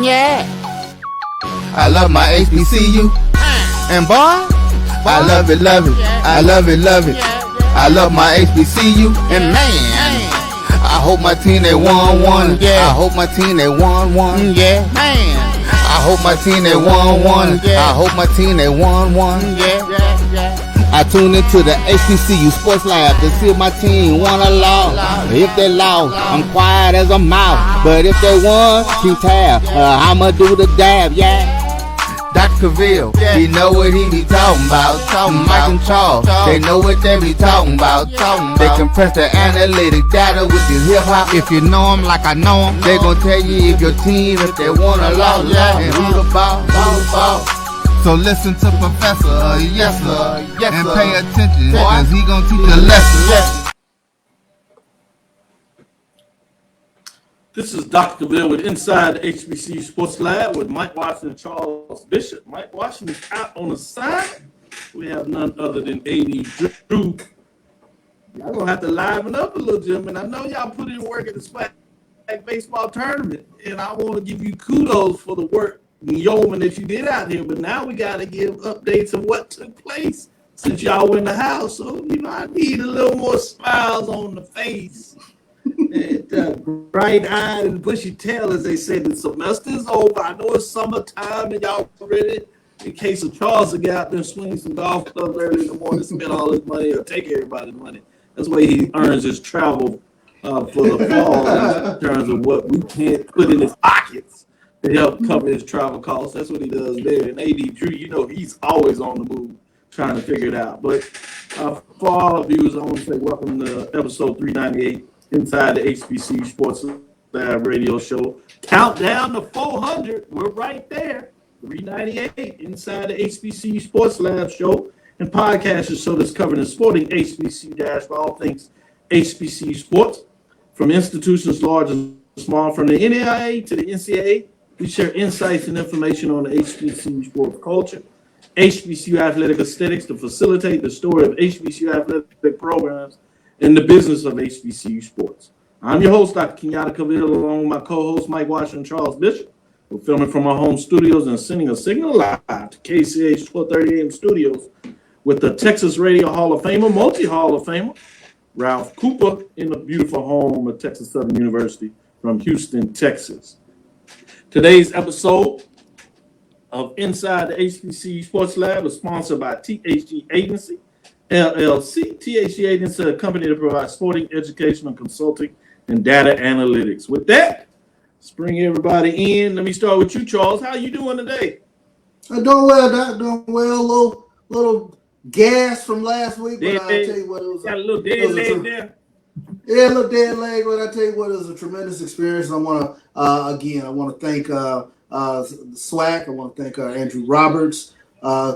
Yeah. I love my HBCU. And boy, I love it, love it. I love it, love it. I love my HBCU. And man, I hope my team they won one. Yeah. I hope my team they won one. Yeah. Man. I hope my team they won one. I hope my team they won one. Yeah. I tune into the HBCU Sports Lab to see if my team won or lost. If they lost, I'm quiet as a mouse. But if they won, keep tab. I'ma do the dab, yeah. Dr. Cavil, he know what he be talking about. Mike and Charles, they know what they be talking about. They compress the analytic data with the hip hop. If you know them like I know them, they gon' tell you if your team, if they won or lost, and who the ball, So listen to Professor, yes sir, and pay attention, cause he gon' teach a lesson. This is Dr. Cavil with Inside the HBCU Sports Lab with Mike Washington and Charles Bishop. Mike Washington is out on the side. We have none other than AD Drew. Y'all gonna have to liven up a little, gentlemen. I know y'all put in work at the SWAC baseball tournament, and I want to give you kudos for the work yeoman that you did out here. But now we got to give updates of what took place since y'all were in the house. So I need a little more smiles on the face. And bright-eyed and bushy-tailed, as they said. The semester's over. I know it's summertime and y'all ready. In case of Charles to get out there and swing some golf clubs early in the morning, spend all his money or take everybody's money. That's the way he earns his travel for the fall in terms of what we can't put in his pockets to help cover his travel costs. That's what he does there. And AD Drew, he's always on the move trying to figure it out. But for all of you, I want to say welcome to episode 398. Inside the HBCU Sports Lab radio show. Countdown to 400. We're right there. 398 inside the HBCU Sports Lab show and podcast show that's covering the sporting HBCU for all things HBCU sports. From institutions large and small, from the NCAA to the NCAA, we share insights and information on the HBCU sports culture, HBCU athletic aesthetics to facilitate the story of HBCU athletic programs in the business of HBCU sports. I'm your host, Dr. Kenyatta Cavil, along with my co-host, Mike Washington and Charles Bishop. We're filming from our home studios and sending a signal live to KCH 1230 AM studios with the Texas Radio Hall of Famer, multi-Hall of Famer, Ralph Cooper, in the beautiful home of Texas Southern University from Houston, Texas. Today's episode of Inside the HBCU Sports Lab is sponsored by THG Agency, LLC. THG Agency, a company that provides sporting, educational, consulting, and data analytics. With that, let's bring everybody in. Let me start with you, Charles. How you doing today? I'm doing well, Doc. Doing well. Little gas from last week, but I'll tell you what, it was got a little dead leg there. Yeah, a little dead leg, but I tell you what, it was a tremendous experience. I want to thank the SWAC. I want to thank Andrew Roberts,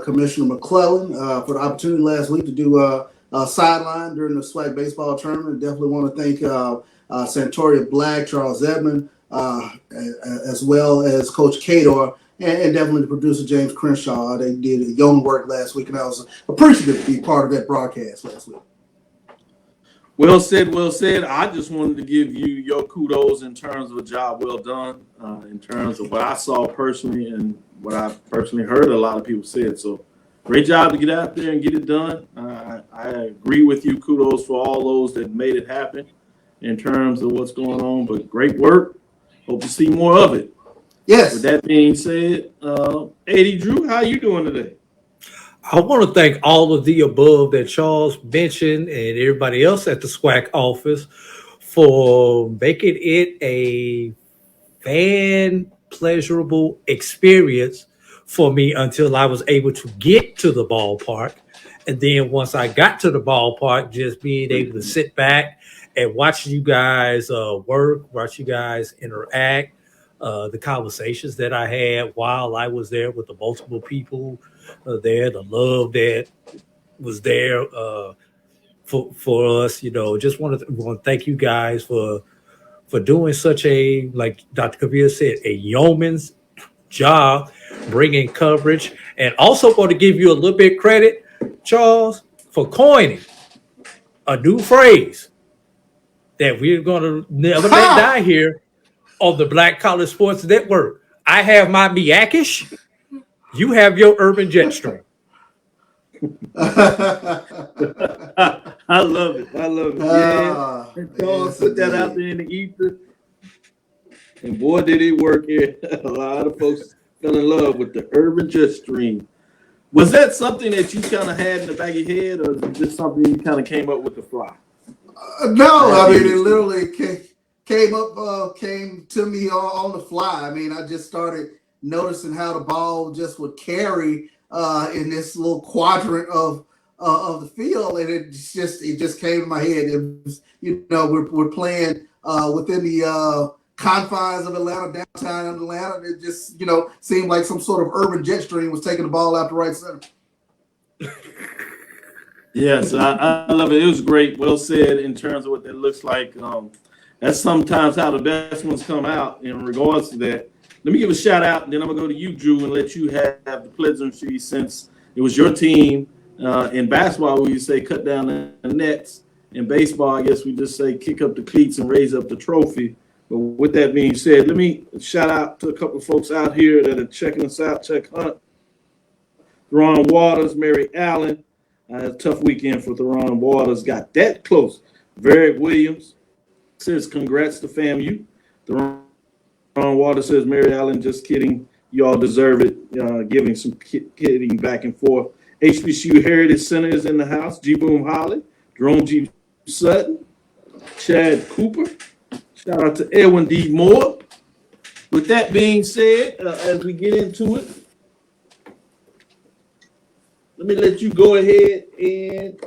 Commissioner McClellan for the opportunity last week to do a sideline during the SWAC baseball tournament. Definitely want to thank Santoria Black, Charles Edmond, as well as Coach Kador, and definitely the producer James Crenshaw. They did a young work last week, and I was appreciative to be part of that broadcast last week. Well said, well said. I just wanted to give you your kudos in terms of a job well done, in terms of what I saw personally and what I personally heard a lot of people said. So great job to get out there and get it done. I agree with you. Kudos for all those that made it happen in terms of what's going on, but great work. Hope to see more of it. Yes. With that being said, AD Drew, how you doing today? I want to thank all of the above that Charles mentioned and everybody else at the SWAC office for making it a pleasurable experience for me until I was able to get to the ballpark. And then once I got to the ballpark, just being able to sit back and watch you guys work, watch you guys interact, the conversations that I had while I was there with the multiple people there, the love that was there for us, just want to thank you guys for doing such a, like Dr. Cavil said, a yeoman's job, bringing coverage, and also want to give you a little bit credit, Charles, for coining a new phrase that we're going to never let die here on the Black College Sports Network. I have my Miyakish. You have your urban jet stream. I love it. I love it. Yeah. And Charles yes, put that out there in the ether. And boy, did it work here. A lot of folks fell in love with the urban jet stream. Was that something that you kind of had in the back of your head, or was it just something you kind of came up with the fly? No, I mean, it literally came to me on the fly. I mean, I just started noticing how the ball just would carry in this little quadrant of the field, and it just came to my head. It was, we're playing within the confines of Atlanta, downtown Atlanta. It just, seemed like some sort of urban jet stream was taking the ball out to right center. Yes, I love it. It was great. Well said in terms of what that looks like. That's sometimes how the best ones come out in regards to that. Let me give a shout out, and then I'm going to go to you, Drew, and let you have the pleasantry since it was your team. In basketball, we say cut down the nets. In baseball, I guess we just say kick up the cleats and raise up the trophy. But with that being said, let me shout out to a couple of folks out here that are checking us out. Chuck Hunt, Theron Waters, Mary Allen. A tough weekend for Theron Waters. Got that close. Varick Williams says congrats to FAMU. Theron Waters says Mary Allen, just kidding. You all deserve it. Giving some kidding back and forth. HBCU Heritage Center is in the house. G. Boom Holly, Jerome G. Sutton, Chad Cooper. Shout out to Edwin D. Moore. With that being said, as we get into it, let me let you go ahead and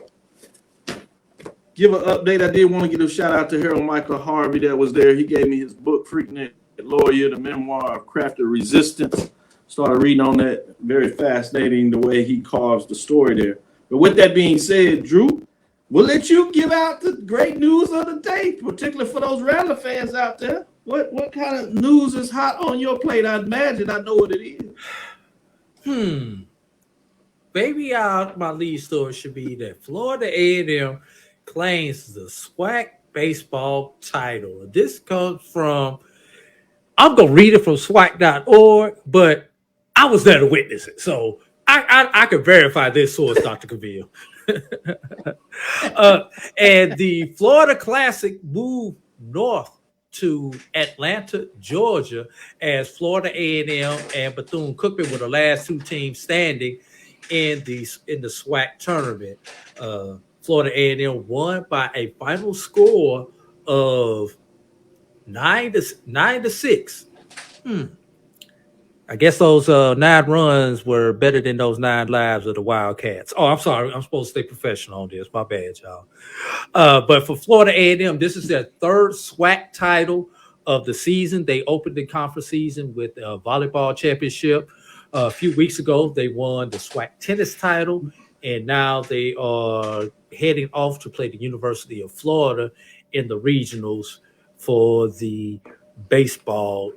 give an update. I did want to give a shout out to Harold Michael Harvey that was there. He gave me his book, Freaknik Lawyer, the memoir of Crafted Resistance. Started reading on that. Very fascinating the way he carves the story there. But with that being said, Drew, we'll let you give out the great news of the day, particularly for those Rattler fans out there. What kind of news is hot on your plate? I imagine I know what it is. Maybe my lead story should be that Florida A&M claims the SWAC baseball title. This comes from, I'm going to read it from SWAC.org, but I was there to witness it. So I can verify this source, Dr. Cavil. And the Florida Classic moved north to Atlanta, Georgia, as Florida A&M and Bethune-Cookman were the last two teams standing in the SWAC tournament. Florida A&M won by a final score of 9-6. I guess those 9 runs were better than those 9 lives of the Wildcats. Oh, I'm sorry. I'm supposed to stay professional on this. My bad, y'all. But for Florida A&M, this is their third SWAC title of the season. They opened the conference season with a volleyball championship. A few weeks ago, they won the SWAC tennis title, and now they are heading off to play the University of Florida in the regionals for the baseball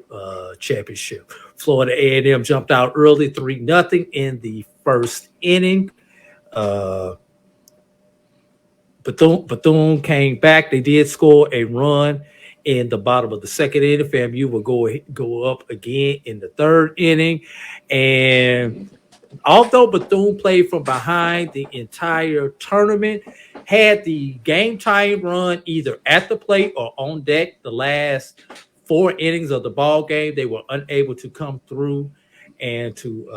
championship. Florida A&M jumped out early 3-0 in the first inning. Bethune came back. They did score a run in the bottom of the second inning. FAMU will go up again in the third inning. And although Bethune played from behind the entire tournament, had the game-tying run either at the plate or on deck the last 4 innings of the ball game, they were unable to come through and to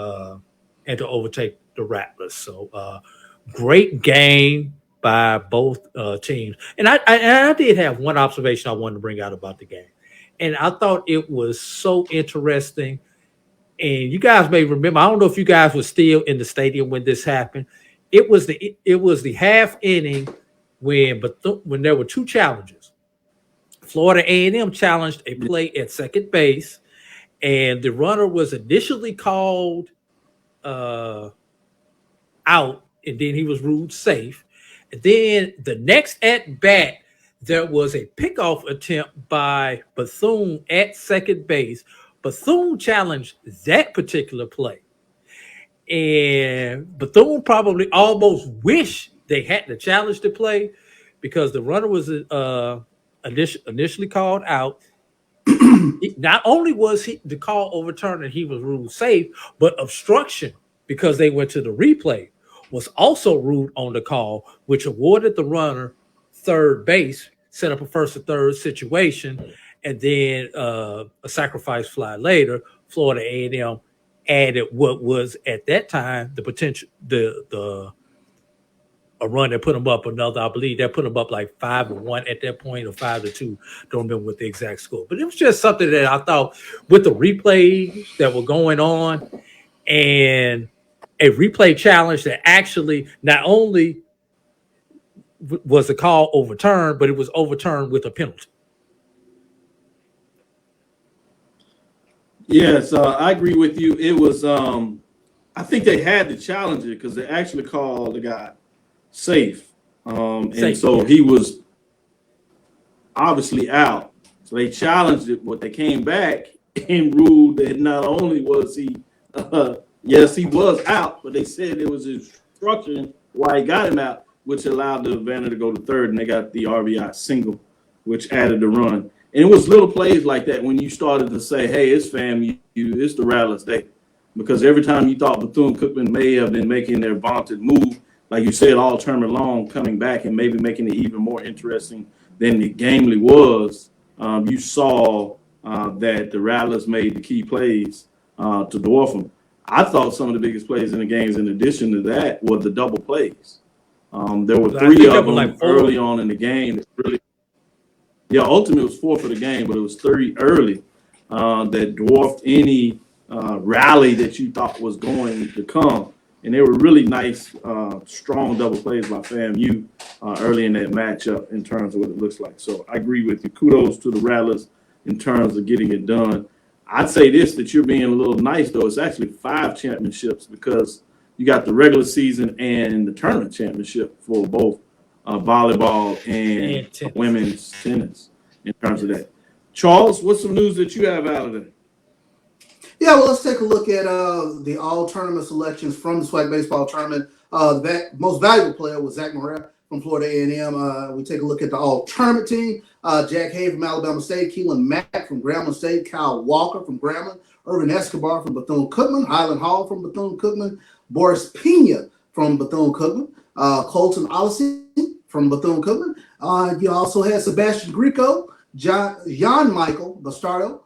overtake the Rattlers. So great game by both teams. And I did have one observation I wanted to bring out about the game. And I thought it was so interesting. And you guys may remember, I don't know if you guys were still in the stadium when this happened. It was the half inning when there were 2 challenges. Florida A&M challenged a play at second base, and the runner was initially called out, and then he was ruled safe. And then the next at bat, there was a pickoff attempt by Bethune at second base. Bethune challenged that particular play. And Bethune probably almost wished they hadn't challenged the play because the runner was initially called out. not only was the call overturned and he was ruled safe, but obstruction, because they went to the replay, was also ruled on the call, which awarded the runner third base, set up a first or third situation, and then a sacrifice fly later. Florida A&M added what was at that time the potential, a run that put them up another. I believe that put them up like 5-1 at that point, or 5-2. Don't remember what the exact score, but it was just something that I thought, with the replays that were going on and a replay challenge that actually not only was the call overturned, but it was overturned with a penalty. Yes, I agree with you. It was, I think they had to challenge it because they actually called the guy safe. And so he was obviously out. So they challenged it, but they came back and ruled that not only was he, yes, he was out, but they said it was instruction why he got him out, which allowed the Vanna to go to third, and they got the RBI single, which added the run. And it was little plays like that when you started to say, hey, it's FAMU, it's the Rattlers Day. Because every time you thought Bethune-Cookman may have been making their vaunted move, like you said, all tournament long, coming back and maybe making it even more interesting than it gamely was, you saw that the Rattlers made the key plays to dwarf them. I thought some of the biggest plays in the games, in addition to that, were the double plays. There were three of them early on in the game that really, ultimately it was 4 for the game, but it was 3 early that dwarfed any rally that you thought was going to come. And they were really nice, strong double plays by FAMU early in that matchup in terms of what it looks like. So I agree with you. Kudos to the Rattlers in terms of getting it done. I'd say this, that you're being a little nice, though. It's actually 5 championships because you got the regular season and the tournament championship for both volleyball and women's tennis in terms of that. Charles, what's some news that you have out of there? Yeah, well, let's take a look at the all-tournament selections from the SWAC baseball tournament. The most valuable player was Zach Moran from Florida A&M. We take a look at the all-tournament team. Jack Hay from Alabama State, Keelan Mack from Grambling State, Kyle Walker from Grambling, Irvin Escobar from Bethune-Cookman, Highland Hall from Bethune-Cookman, Boris Pena from Bethune-Cookman, Colton Ollison from Bethune-Cookman. You also had Sebastian Greco, Jan Michael Bastardo,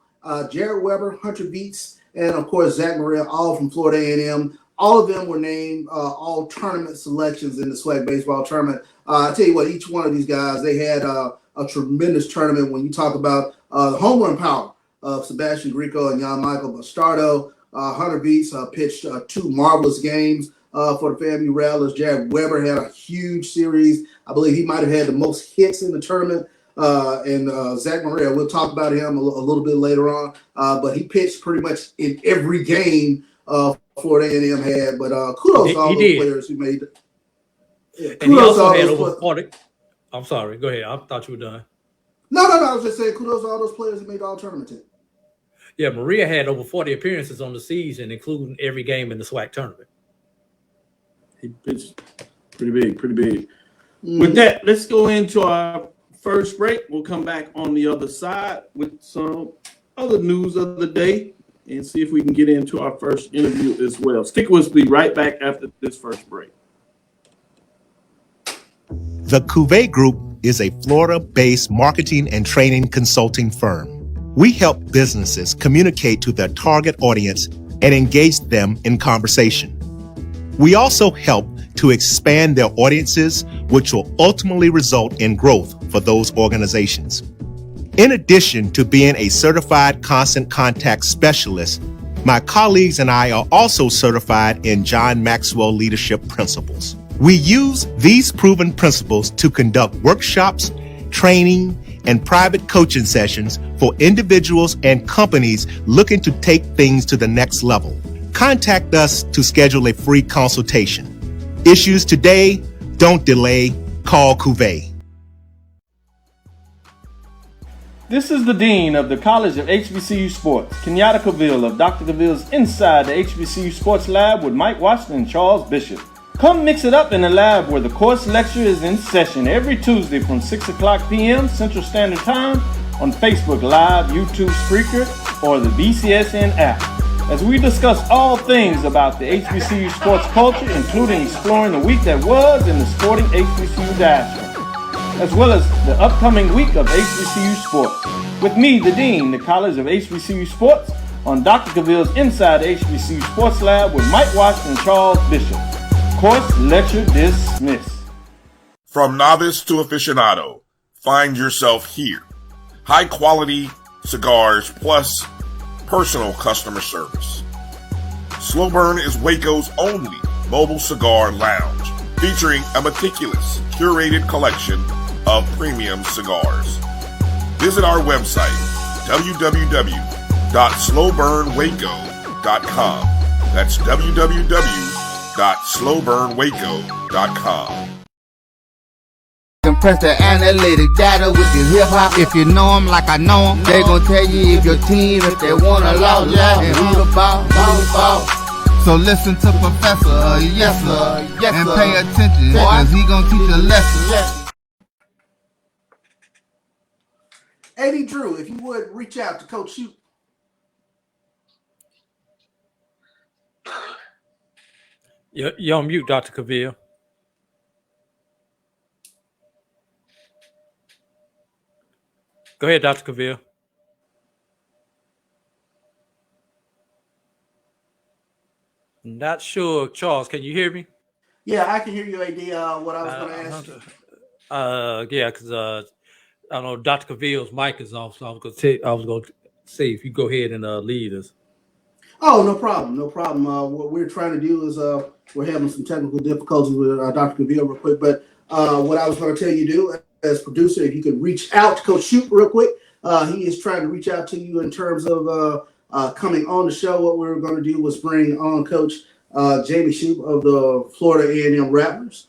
Jared Weber, Hunter Beats, and of course Zach Moran, all from Florida A&M. All of them were named all tournament selections in the SWAC baseball tournament. I tell you what, each one of these guys, they had a tremendous tournament. When you talk about the home run power of Sebastian Greco and Jan Michael Bastardo, Hunter Beats pitched 2 marvelous games for the FAMU Rattlers. Jared Weber had a huge series. I believe he might have had the most hits in the tournament. And Zach Moran, we'll talk about him a little bit later on, but he pitched pretty much in every game Florida A&M had. But kudos to all those players who made it. Yeah, and he also had over 40. I'm sorry, go ahead. I thought you were done. No, I was just saying kudos to all those players who made the all-tournament team. Yeah, Maria had over 40 appearances on the season, including every game in the SWAC tournament. He pitched pretty big. Mm-hmm. With that, let's go into our first break. We'll come back on the other side with some other news of the day and see if we can get into our first interview as well. Stick with us. Be right back after this first break. The Cuvée Group is a Florida-based marketing and training consulting firm. We help businesses communicate to their target audience and engage them in conversation. We also help to expand their audiences, which will ultimately result in growth for those organizations. In addition to being a certified constant contact specialist, my colleagues and I are also certified in John Maxwell Leadership Principles. We use these proven principles to conduct workshops, training, and private coaching sessions for individuals and companies looking to take things to the next level. Contact us to schedule a free consultation. Issues today, don't delay, call Cuvée. This is the Dean of the College of HBCU Sports, Kenyatta Cavil of Dr. Cavil's Inside the HBCU Sports Lab with Mike Washington and Charles Bishop. Come mix it up in the lab where the course lecture is in session every Tuesday from 6 o'clock p.m. Central Standard Time on Facebook Live, YouTube Spreaker, or the BCSN app, as we discuss all things about the HBCU sports culture, including exploring the week that was in the sporting HBCU diaspora, as well as the upcoming week of HBCU sports. With me, the Dean, the College of HBCU Sports, on Dr. Cavil's Inside HBCU Sports Lab with Mike Washington and Charles Bishop. Course lecture dismissed. From novice to aficionado, find yourself here. High quality cigars plus personal customer service. Slow Burn is Waco's only mobile cigar lounge, featuring a meticulous, curated collection of premium cigars. Visit our website, www.slowburnwaco.com. That's www.slowburnwaco.com. Compress the analytic data with your hip hop. If you know them like I know them, they gon' tell you if your team, if they wanna lose, and who the ball. So listen to Professor, yes sir, and pay attention, cause he gon' teach a lesson. AD Drew, if you would reach out to Coach Shouppe. You're on mute, Dr. Cavil. Go ahead, Dr. Cavil. Not sure. Charles, can you hear me? Yeah, I can hear you, AD. What I was going to ask you. Yeah, because I don't know, Dr. Cavil's mic is off, so I was going to say if you go ahead and lead us. Oh, no problem. What we're trying to do is we're having some technical difficulties with Dr. Cavil real quick, but what I was going to tell you to do as producer, if you could reach out to Coach Shouppe real quick. He is trying to reach out to you in terms of coming on the show. What we were going to do was bring on Coach Jamey Shouppe of the Florida A&M Raptors.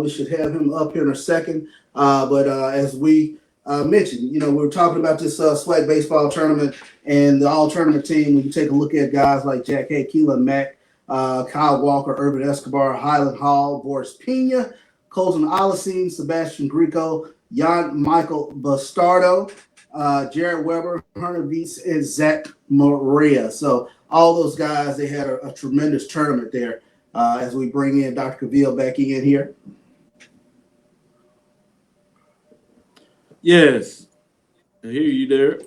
We should have him up here in a second. But as we mentioned, we were talking about this SWAC baseball tournament and the all-tournament team. When you take a look at guys like Jack Hay, Keelan Mack, Kyle Walker, Urban Escobar, Highland Hall, Boris Pena, Colton Olisine, Sebastian Greco, Jan Michael Bastardo, Jared Weber, Hunter Vies, and Zach Maria. So all those guys, they had a tremendous tournament there. As we bring in Dr. Cavil back in here. Yes, I hear you there.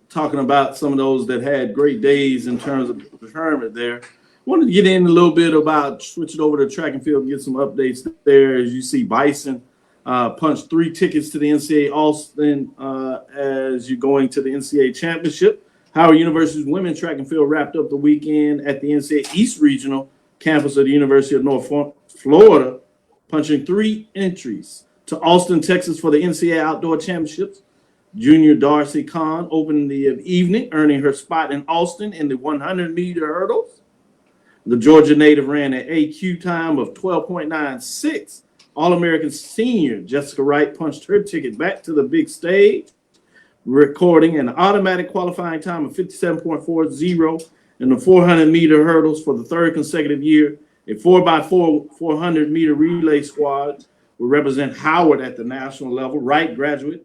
Talking about some of those that had great days in terms of the tournament there. Wanted to get in a little bit about switching over to track and field and get some updates there. As you see, Bison punched 3 tickets to the NCAA Austin as you're going to the NCAA Championship. Howard University's women's track and field wrapped up the weekend at the NCAA East Regional campus of the University of North Florida, punching 3 entries to Austin, Texas for the NCAA Outdoor Championships. Junior Darcy Kahn opened the evening, earning her spot in Austin in the 100-meter hurdles. The Georgia native ran an AQ time of 12.96. All-American senior Jessica Wright punched her ticket back to the big stage, recording an automatic qualifying time of 57.40 in the 400-meter hurdles for the 3rd consecutive year. A 4x4 400-meter relay squad will represent Howard at the national level. Wright graduate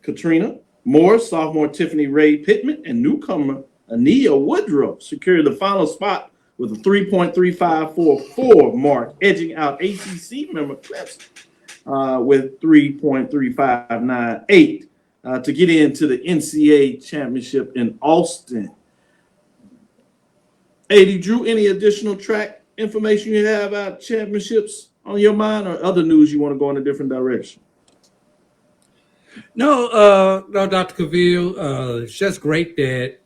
Katrina Morris, sophomore Tiffany Ray Pittman, and newcomer Ania Woodrow secured the final spot with a 3.3544 mark, edging out ACC member Clemson with 3.3598 to get into the NCAA championship in Austin. AD Drew, any additional track information you have about championships on your mind, or other news you want to go in a different direction? No, Dr. Cavil. It's just great that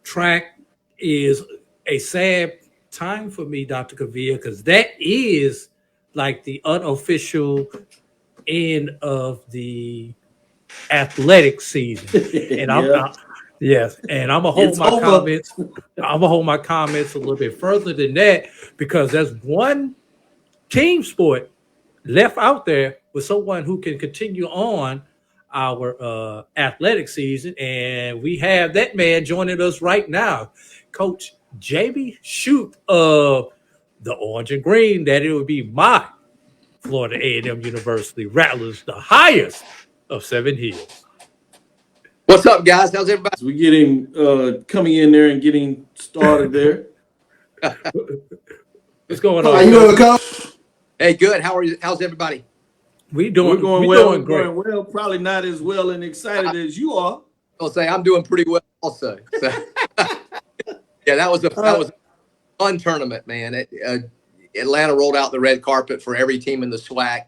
track is a sad time for me, Dr. Cavil, because that is like the unofficial end of the athletic season, and and I'm gonna hold my comments. I'm gonna hold my comments a little bit further than that, because there's one team sport left out there with someone who can continue on our athletic season, and we have that man joining us right now, Coach Jamey Shouppe of the Orange and Green. That it would be my Florida A&M University Rattlers, the highest of 7 hills. What's up, guys? How's everybody? So we getting coming in there and getting started there. What's going How on? you doing, Coach? Hey, good. How are you? How's everybody? We're We're doing well. Doing great. Going well. Probably not as well and excited as you are. I'll say I'm doing pretty well also. So, yeah, that was a fun tournament, man. Atlanta rolled out the red carpet for every team in the SWAC.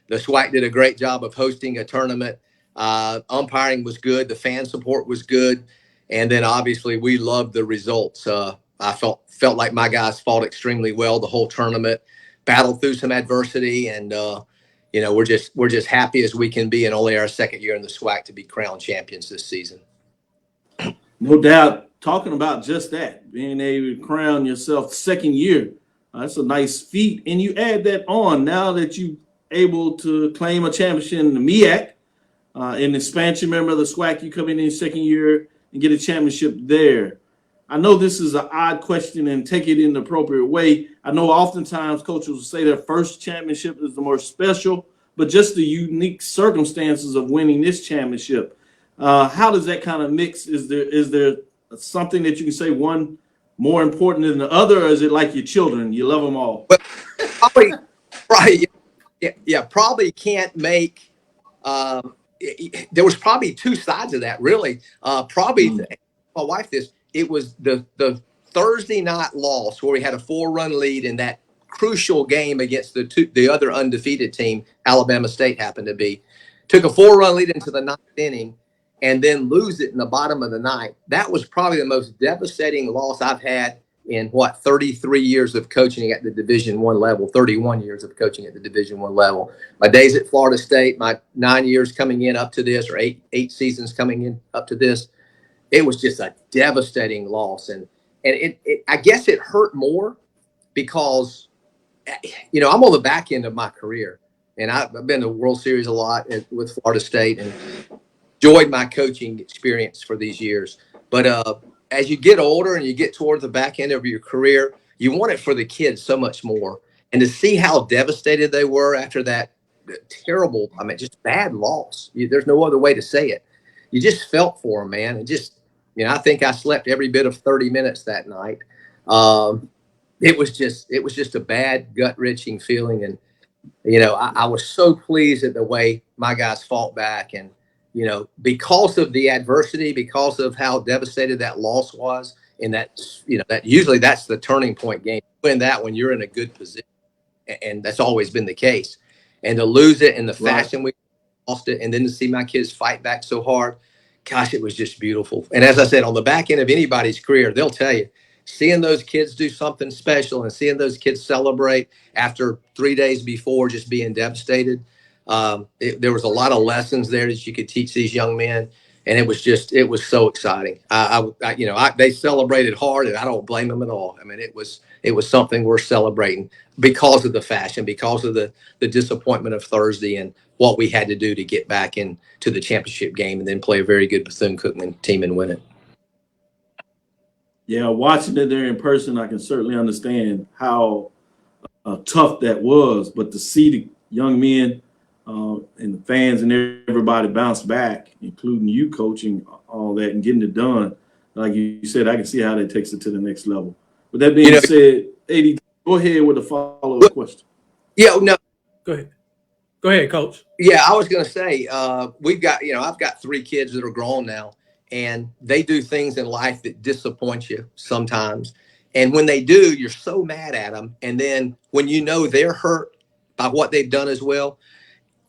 The SWAC did a great job of hosting a tournament. Umpiring was good. The fan support was good. And then obviously we loved the results. I felt like my guys fought extremely well the whole tournament, battled through some adversity, and we're just happy as we can be in only our second year in the SWAC to be crowned champions this season. No doubt. Talking about just that, being able to crown yourself second year, that's a nice feat. And you add that on now that you're able to claim a championship in the MEAC, an expansion member of the SWAC. You come in your second year and get a championship there. I know this is an odd question and take it in the appropriate way. I know oftentimes coaches will say their first championship is the more special, but just the unique circumstances of winning this championship. How does that kind of mix? Is there something that you can say one more important than the other, or is it like your children? You love them all? But probably, right? Yeah, probably can't make. There was probably two sides of that, really. My wife it was the Thursday night loss where we had a 4-run lead in that crucial game against the other undefeated team, Alabama State happened to be. Took a 4-run lead into the 9th inning and then lose it in the bottom of the 9th. That was probably the most devastating loss I've had in 33 years of coaching at the Division I level, 31 years of coaching at the Division I level. My days at Florida State, my 9 years coming in up to this, or eight seasons coming in up to this, it was just a devastating loss. And I guess it hurt more because, I'm on the back end of my career, and I've been to World Series a lot with Florida State and enjoyed my coaching experience for these years. But as you get older and you get toward the back end of your career, you want it for the kids so much more. And to see how devastated they were after that terrible, just bad loss. There's no other way to say it. You just felt for them, man. And just, I think I slept every bit of 30 minutes that night. It was just a bad, gut-wrenching feeling. And, I was so pleased at the way my guys fought back. And, because of the adversity, because of how devastated that loss was, and that usually that's the turning point game. Win that when you're in a good position, and that's always been the case. And to lose it in the fashion we lost it, and then to see my kids fight back so hard, gosh, it was just beautiful. And as I said, on the back end of anybody's career, they'll tell you, seeing those kids do something special and seeing those kids celebrate after 3 days before just being devastated. There was a lot of lessons there that you could teach these young men, and it was so exciting. They celebrated hard, and I don't blame them at all. It was something worth celebrating because of the fashion, because of the disappointment of Thursday and what we had to do to get back into the championship game and then play a very good Bethune-Cookman team and win it. Yeah, watching it there in person, I can certainly understand how tough that was. But to see the young men and the fans and everybody bounce back, including you coaching all that and getting it done, like you said, I can see how that takes it to the next level. With that being said, AD, go ahead with the follow-up question. Yeah, no. Go ahead, Coach. Yeah, I was going to say, I've got 3 kids that are grown now, and they do things in life that disappoint you sometimes. And when they do, you're so mad at them. And then when they're hurt by what they've done as well,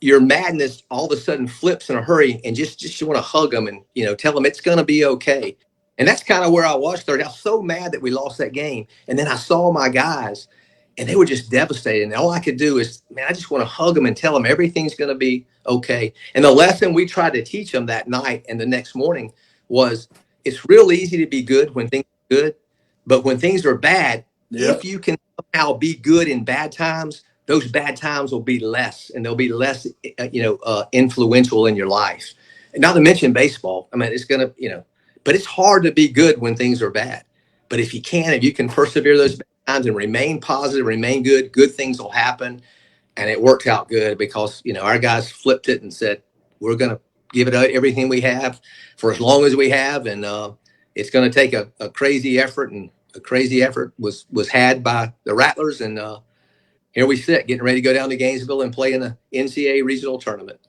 your madness all of a sudden flips in a hurry, and just you want to hug them and, tell them it's going to be okay. And that's kind of where I was Thursday. I was so mad that we lost that game. And then I saw my guys, and they were just devastated. And all I could do is, man, I just want to hug them and tell them everything's going to be okay. And the lesson we tried to teach them that night and the next morning was, it's real easy to be good when things are good. But when things are bad, if you can somehow be good in bad times, those bad times will be less, and they'll be less, influential in your life. And not to mention baseball. It's going to, but it's hard to be good when things are bad. But if you can persevere those bad times and remain positive, remain good, good things will happen. and it worked out good because, our guys flipped it and said, we're going to give it everything we have for as long as we have. And it's going to take a crazy effort, and a crazy effort was had by the Rattlers. And here we sit getting ready to go down to Gainesville and play in the NCAA regional tournament.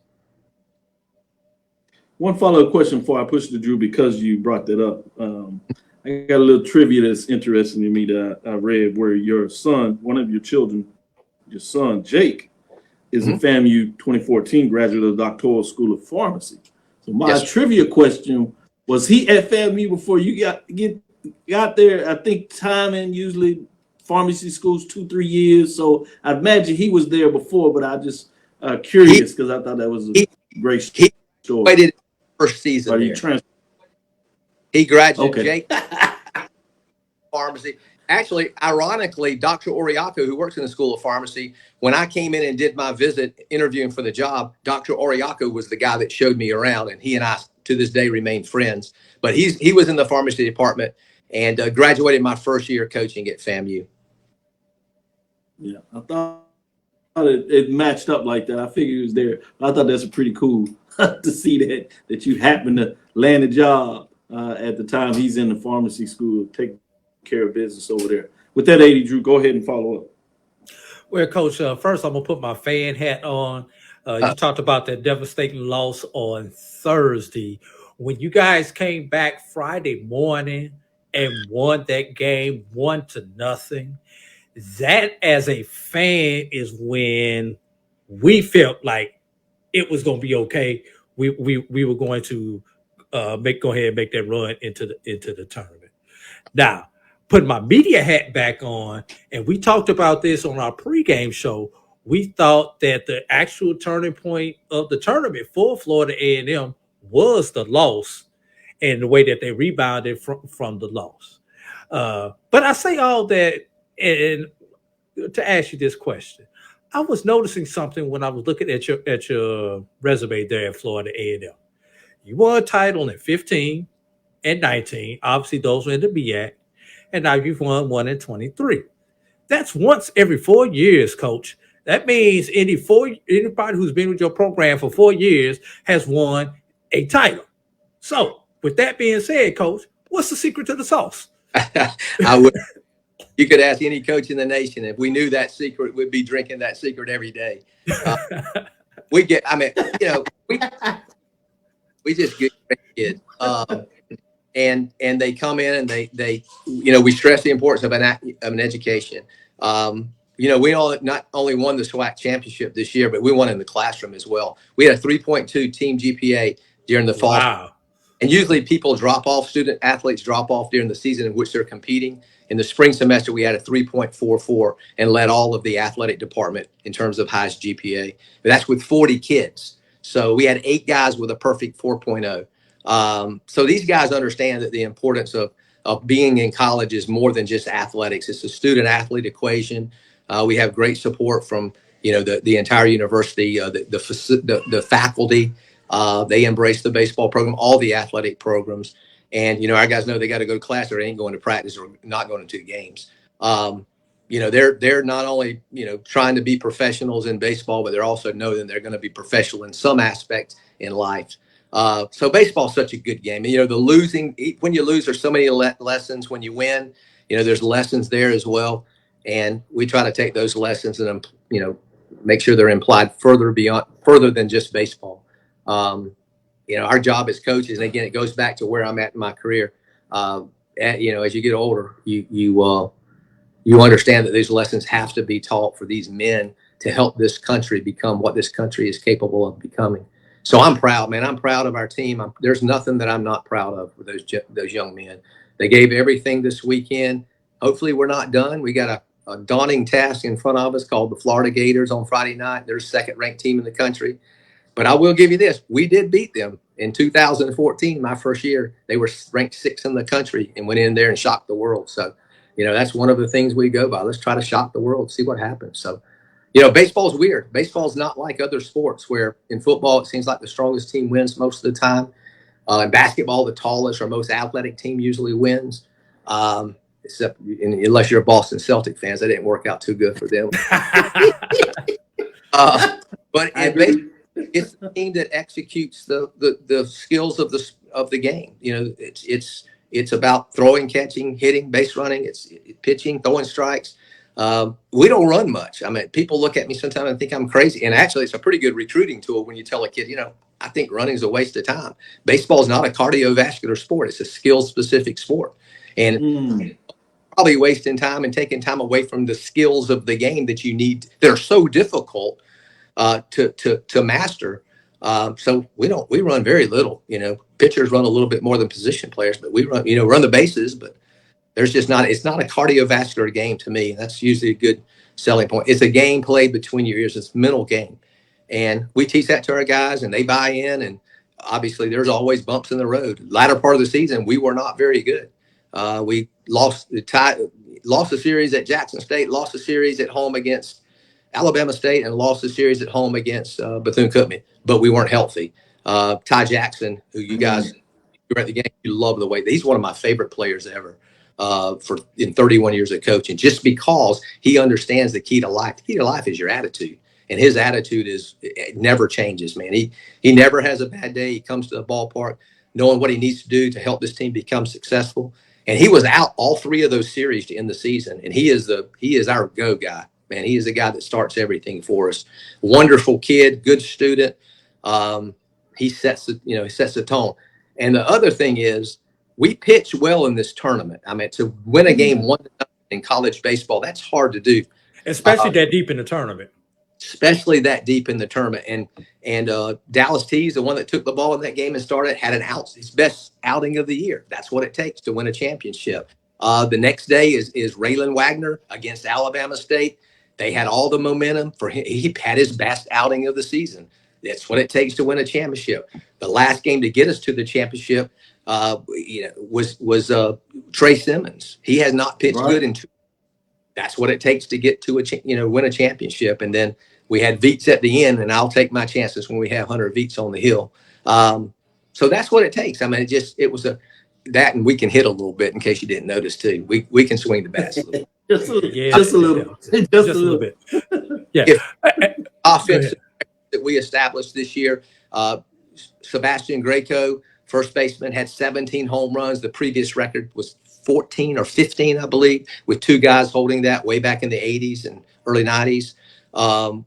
One follow-up question before I push to Drew, because you brought that up. I got a little trivia that's interesting to me that I read, where your son, one of your children, your son, Jake, is a FAMU 2014 graduate of the Doctoral School of Pharmacy. So my trivia question, was he at FAMU before you got there? I think timing, usually pharmacy schools 2-3 years. So I imagine he was there before, but I just curious because I thought that was a great story. He waited first season there. He graduated, Jake, pharmacy. Actually, ironically, Dr. Oriaco, who works in the School of Pharmacy, when I came in and did my visit interviewing for the job, Dr. Oriaco was the guy that showed me around, and he and I to this day remain friends. But he was in the pharmacy department and graduated my first year coaching at FAMU. Yeah, I thought it matched up like that. I figured he was there. I thought that's pretty cool to see that you happened to land a job at the time he's in the pharmacy school, taking care of business over there. With that, 80, Drew, go ahead and follow up. Well, Coach, first I'm going to put my fan hat on. You talked about that devastating loss on Thursday. When you guys came back Friday morning and won that game 1-0, that as a fan is when we felt like it was going to be okay. We were going to go ahead and make that run into the tournament. Now, put my media hat back on, and we talked about this on our pregame show. We thought that the actual turning point of the tournament for Florida A&M was the loss and the way that they rebounded from the loss. But I say all that and to ask you this question. I was noticing something when I was looking at your resume there at Florida A&M. You won a title in 15 and 19. Obviously, those were in the BAC. And now you've won one in 23. That's once every 4 years, Coach. That means anybody who's been with your program for 4 years has won a title. So, with that being said, Coach, what's the secret to the sauce? You could ask any coach in the nation. If we knew that secret, we'd be drinking that secret every day. We just get kids. And they come in and they we stress the importance of an education. We all not only won the SWAC championship this year, but we won in the classroom as well. We had a 3.2 team GPA during the fall. Wow. And usually student athletes drop off during the season in which they're competing. In the spring semester, we had a 3.44 and led all of the athletic department in terms of highest GPA. But that's with 40 kids. So we had 8 guys with a perfect 4.0. So these guys understand that the importance of being in college is more than just athletics. It's a student athlete equation. We have great support from the entire university, the faculty. They embrace the baseball program, all the athletic programs, and our guys know they got to go to class or they ain't going to practice or not going to games. They're not only trying to be professionals in baseball, but they're also know that they're going to be professional in some aspect in life. So baseball's such a good game. And, the losing, when you lose, there's so many lessons. When you win, there's lessons there as well. And we try to take those lessons and, make sure they're implied further than just baseball. Our job as coaches, and again, it goes back to where I'm at in my career. As you get older, you understand that these lessons have to be taught for these men to help this country become what this country is capable of becoming. So I'm proud, man. I'm proud of our team. There's nothing that I'm not proud of for those young men. They gave everything this weekend. Hopefully we're not done. We got a daunting task in front of us called the Florida Gators on Friday night. They're the second-ranked team in the country. But I will give you this. We did beat them in 2014, my first year. They were ranked 6th in the country and went in there and shocked the world. So, that's one of the things we go by. Let's try to shock the world, see what happens. So, baseball's weird. Baseball's not like other sports where in football, it seems like the strongest team wins most of the time. In basketball, the tallest or most athletic team usually wins. Unless you're a Boston Celtic fans, that didn't work out too good for them. But it's the team that executes the skills of the game. You know, it's about throwing, catching, hitting, base running. It's pitching, throwing strikes. We don't run much. I mean, people look at me sometimes and think I'm crazy. And actually, it's a pretty good recruiting tool when you tell a kid, you know, I think running is a waste of time. Baseball is not a cardiovascular sport. It's a skill-specific sport. And probably wasting time and taking time away from the skills of the game that you need, that are so difficult to master. So we run very little. You know, pitchers run a little bit more than position players, but we run the bases, but it's not a cardiovascular game to me. That's usually a good selling point. It's a game played between your ears. It's a mental game. And we teach that to our guys and they buy in. And obviously there's always bumps in the road. Latter part of the season, we were not very good. We lost a series at Jackson State, lost a series at home against Alabama State, and lost a series at home against Bethune-Cookman, but we weren't healthy. Ty Jackson, who you guys were at the game, you love the way he's one of my favorite players ever in 31 years of coaching, just because he understands the key to life. The key to life is your attitude. And his attitude it never changes, man. He never has a bad day. He comes to the ballpark knowing what he needs to do to help this team become successful. And he was out all three of those series to end the season. And he is our go guy, man. He is the guy that starts everything for us. Wonderful kid, good student. He sets the tone. And the other thing is, we pitch well in this tournament. I mean, to win a game 1-0 in college baseball, that's hard to do, especially that deep in the tournament. Especially that deep in the tournament. And Dallas Tees, the one that took the ball in that game and started, had his best outing of the year. That's what it takes to win a championship. The next day is Raylan Wagner against Alabama State. They had all the momentum for him. He had his best outing of the season. That's what it takes to win a championship. The last game to get us to the championship was Trey Simmons. He has not pitched good in 2. That's what it takes to get to win a championship. And then we had Veets at the end, and I'll take my chances when we have Hunter Veets on the hill. So that's what it takes. I mean, it was that, and we can hit a little bit in case you didn't notice too. We can swing the bats a little. Just a little bit. Yeah. Offense that we established this year. Sebastian Greco, first baseman, had 17 home runs. The previous record was 14 or 15, I believe, with 2 guys holding that way back in the 80s and early 90s.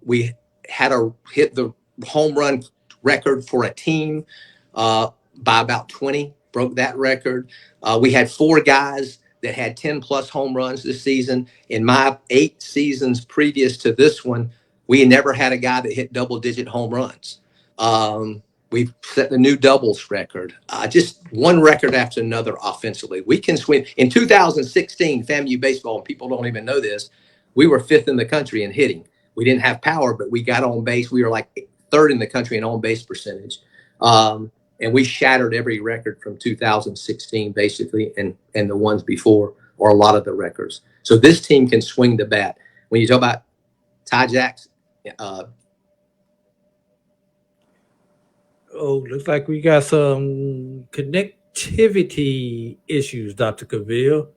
We had hit the home run record for a team by about 20, broke that record. We had 4 guys that had 10-plus home runs this season. In my 8 seasons previous to this one, we never had a guy that hit double-digit home runs. We've set the new doubles record, just one record after another offensively. We can swing. In 2016, FAMU baseball, and people don't even know this, we were 5th in the country in hitting. We didn't have power, but we got on base. We were like 3rd in the country in on base percentage. And we shattered every record from 2016, basically, and the ones before, or a lot of the records. So this team can swing the bat. When you talk about Ty Jackson, looks like we got some connectivity issues, Dr. Cavil.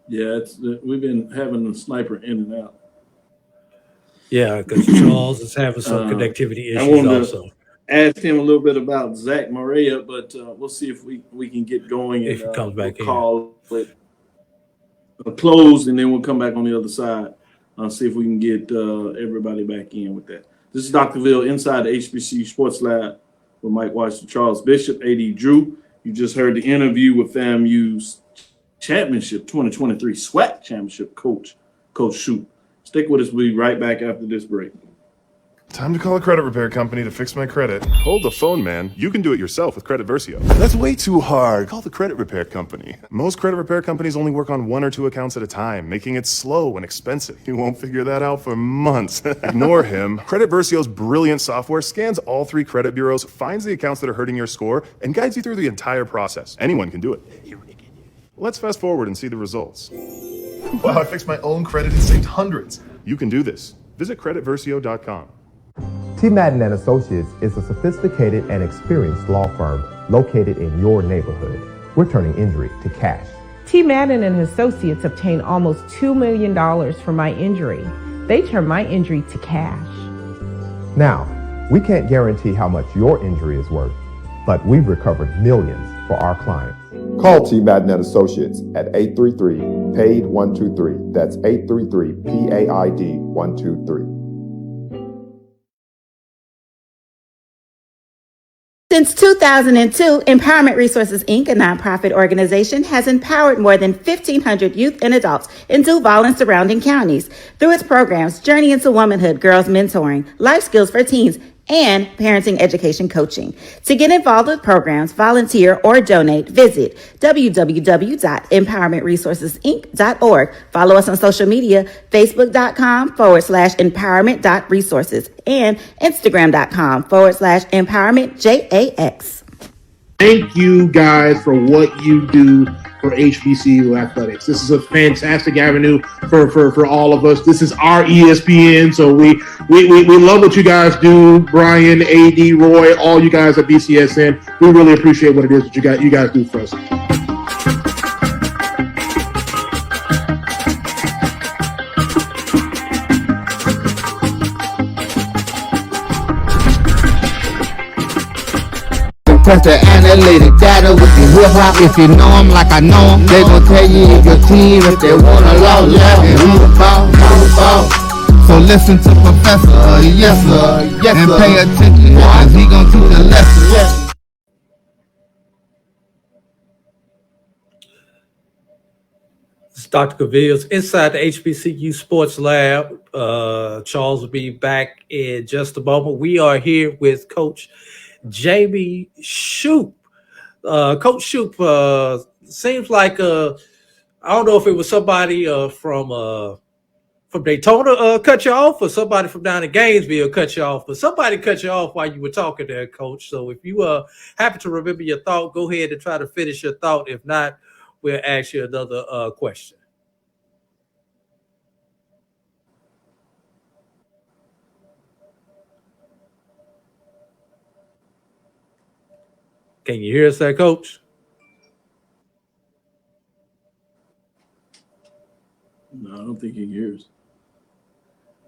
Yeah, we've been having a sniper in and out. Yeah, because Charles is having some connectivity issues I wanted also. To ask him a little bit about Zach Maria, but we'll see if we can get going. If he comes back in. Call it closed, and then we'll come back on the other side. See if we can get everybody back in with that. This is Dr. Ville inside the HBCU Sports Lab with Mike Washington, Charles Bishop, AD Drew. You just heard the interview with FAMU's championship 2023 SWAC championship coach Shouppe. Stick with us. We'll be right back after this break. Time to call a credit repair company to fix my credit. Hold the phone, man. You can do it yourself with Credit Versio. That's way too hard. Call the credit repair company. Most credit repair companies only work on 1 or 2 accounts at a time, making it slow and expensive. You won't figure that out for months. Ignore him. Credit Versio's brilliant software scans all 3 credit bureaus, finds the accounts that are hurting your score, and guides you through the entire process. Anyone can do it. Let's fast forward and see the results. Wow, I fixed my own credit and saved hundreds. You can do this. Visit creditversio.com. T. Madden & Associates is a sophisticated and experienced law firm located in your neighborhood. We're turning injury to cash. T. Madden & Associates obtained almost $2 million for my injury. They turned my injury to cash. Now, we can't guarantee how much your injury is worth, but we've recovered millions for our clients. Call T. Madden Associates at 833-PAID-123. That's 833-PAID-123. Since 2002, Empowerment Resources, Inc., a nonprofit organization, has empowered more than 1,500 youth and adults in Duval and surrounding counties through its programs Journey into Womanhood, Girls Mentoring, Life Skills for Teens, and Parenting Education Coaching. To get involved with programs, volunteer, or donate, visit www.empowermentresourcesinc.org. Follow us on social media, facebook.com/empowerment.resources and instagram.com/empowermentJAX. Thank you guys for what you do for HBCU athletics. This is a fantastic avenue for all of us. This is our ESPN, so we love what you guys do. Brian, AD, Roy, all you guys at BCSN. We really appreciate what it is that you guys do for us. Press the analytic data with the hip hop. If you know them like I know them, they gon' tell you if your team, if they wanna lose, and who the ball. So listen to Professor, yes sir, and pay attention, cause he gon' teach a lesson. It's Dr. Cavil inside the HBCU Sports Lab. Charles will be back in just a moment. We are here with Coach Jamey Shouppe. Coach Shouppe, seems like I don't know if it was somebody from Daytona cut you off, or somebody from down in Gainesville cut you off, but somebody cut you off while you were talking there, Coach. So if you happen to remember your thought, go ahead and try to finish your thought. If not, we'll ask you another question. Can you hear us there, Coach? No, I don't think he hears.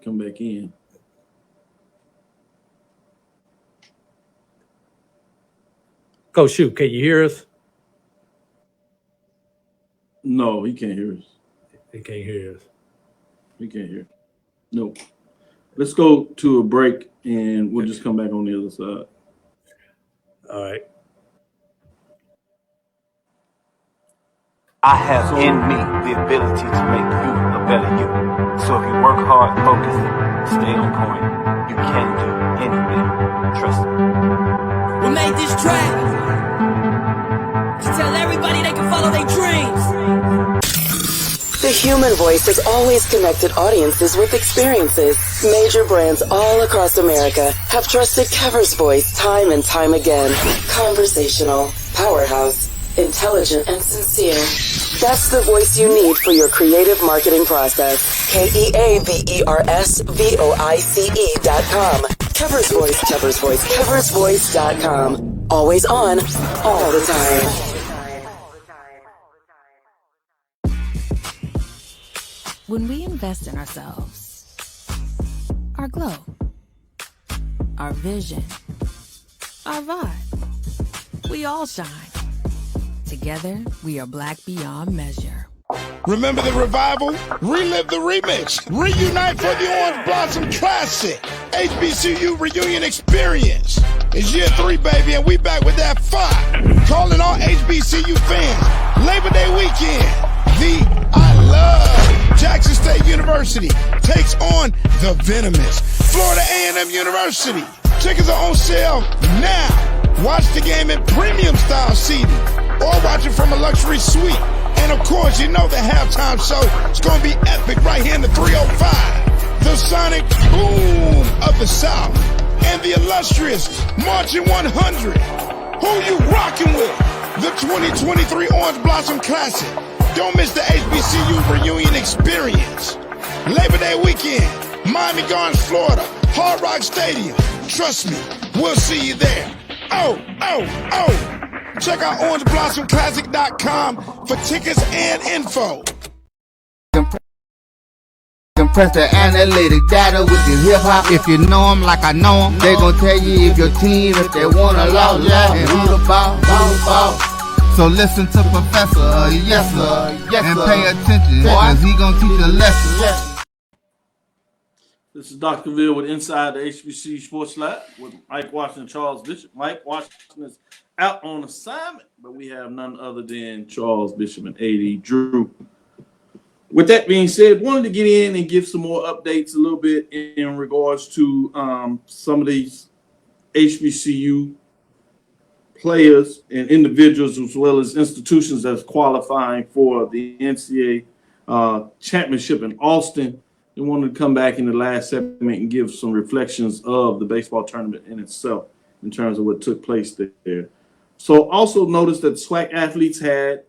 Come back in. Coach Shouppe, can you hear us? No, he can't hear us. He can't hear us. He can't hear. Nope. Let's go to a break, and we'll just come back on the other side. All right. I have in me the ability to make you a better you. So if you work hard, focus, stay on point, you can do anything. Trust me. We made this track to tell everybody they can follow their dreams. The human voice has always connected audiences with experiences. Major brands all across America have trusted Kever's voice time and time again. Conversational, powerhouse, intelligent, and sincere. That's the voice you need for your creative marketing process. KEAVERSVOICE.com. Kever's Voice, Kever's Voice, KeversVoice.com. Always on, all the time. When we invest in ourselves, our glow, our vision, our vibe, we all shine. Together, we are black beyond measure. Remember the revival? Relive the remix. Reunite for the Orange Blossom Classic. HBCU Reunion Experience. It's year 3, baby, and we back with that fire. Calling all HBCU fans. Labor Day weekend. The I Love Jackson State University takes on the venomous Florida A&M University. Tickets are on sale now. Watch the game in premium style seating, or watch it from a luxury suite. And of course, you know the halftime show is going to be epic right here in the 305. The sonic boom of the South and the illustrious Marching 100. Who you rocking with? The 2023 Orange Blossom Classic. Don't miss the HBCU Reunion Experience. Labor Day weekend, Miami Gardens, Florida, Hard Rock Stadium. Trust me, we'll see you there. Oh. Check out OrangeBlossomClassic.com for tickets and info. Press the analytic data with your hip hop. If you know them like I know them, they gon' tell you if your team, if they wanna love, and who the ball. So listen to Professor, yes sir, and pay attention, cause he gon' teach a lesson. This is Dr. Cavil with Inside the HBCU Sports Lab with Mike Washington and Charles Bishop. Mike Washington is out on assignment, but we have none other than Charles Bishop and A.D. Drew. With that being said, wanted to get in and give some more updates a little bit in regards to some of these HBCU players and individuals as well as institutions that's qualifying for the NCAA championship in Austin. They wanted to come back in the last segment and give some reflections of the baseball tournament in itself in terms of what took place there. So also notice that SWAC athletes had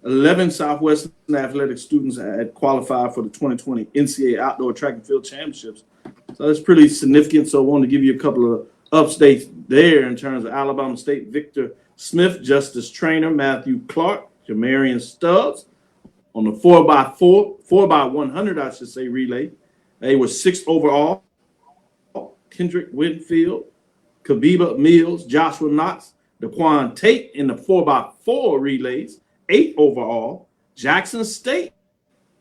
11 Southwestern athletic students had qualified for the 2020 NCAA Outdoor Track and Field Championships. So that's pretty significant. So I wanted to give you a couple of updates there in terms of Alabama State Victor Smith, Justice Trainer, Matthew Clark, Jamarian Stubbs. On the 4x100, I should say, relay, they were 6th overall. Kendrick Winfield, Kabiba Mills, Joshua Knox, Daquan Tate in the 4x4 relays, 8th overall. Jackson State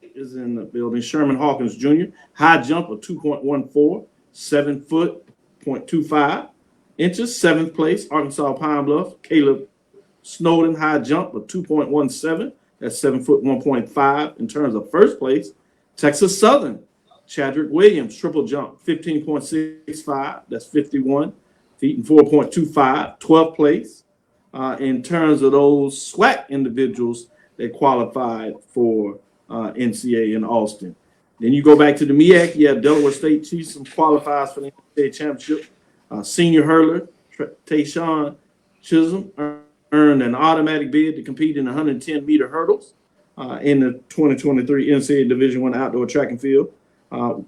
is in the building. Sherman Hawkins Jr., high jump of 2.14, 7 foot, 0.25 inches, 7th place. Arkansas Pine Bluff, Caleb Snowden, high jump of 2.17. That's 7 foot 1.5 in terms of first place. Texas Southern, Chadrick Williams, triple jump, 15.65. That's 51 feet and 4.25, 12th place. In terms of those SWAC individuals that qualified for NCAA in Austin. Then you go back to the MEAC. You have Delaware State Chisholm qualifies for the NCAA championship. Senior hurler, Tayshawn Chisholm, earned an automatic bid to compete in 110-meter hurdles in the 2023 NCAA Division I Outdoor Track and Field.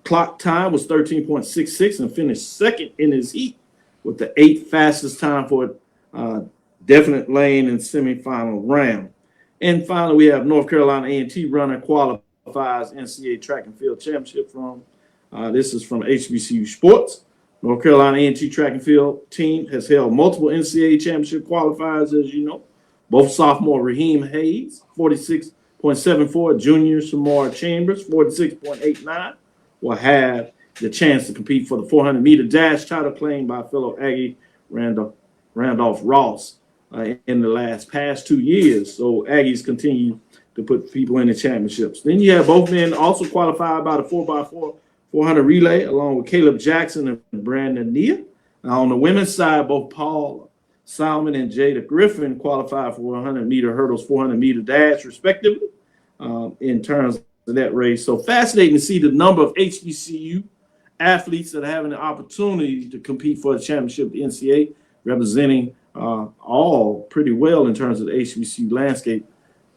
Clock time was 13.66 and finished second in his heat with the 8th fastest time for a definite lane and semifinal round. And finally, we have North Carolina A&T runner qualifies NCAA Track and Field Championship from. This is from HBCU Sports. North Carolina A&T track and field team has held multiple NCAA championship qualifiers, as you know. Both sophomore Raheem Hayes, 46.74, junior Samar Chambers, 46.89, will have the chance to compete for the 400-meter dash title claimed by fellow Aggie Randolph Ross in the past 2 years. So Aggies continue to put people in the championships. Then you have both men also qualified by the 4x4 400 relay, along with Caleb Jackson and Brandon Nia. Now, on the women's side, both Paul Salmon and Jada Griffin qualified for 100-meter hurdles, 400-meter dash, respectively, in terms of that race. So fascinating to see the number of HBCU athletes that are having the opportunity to compete for the championship, the NCAA, representing all pretty well in terms of the HBCU landscape.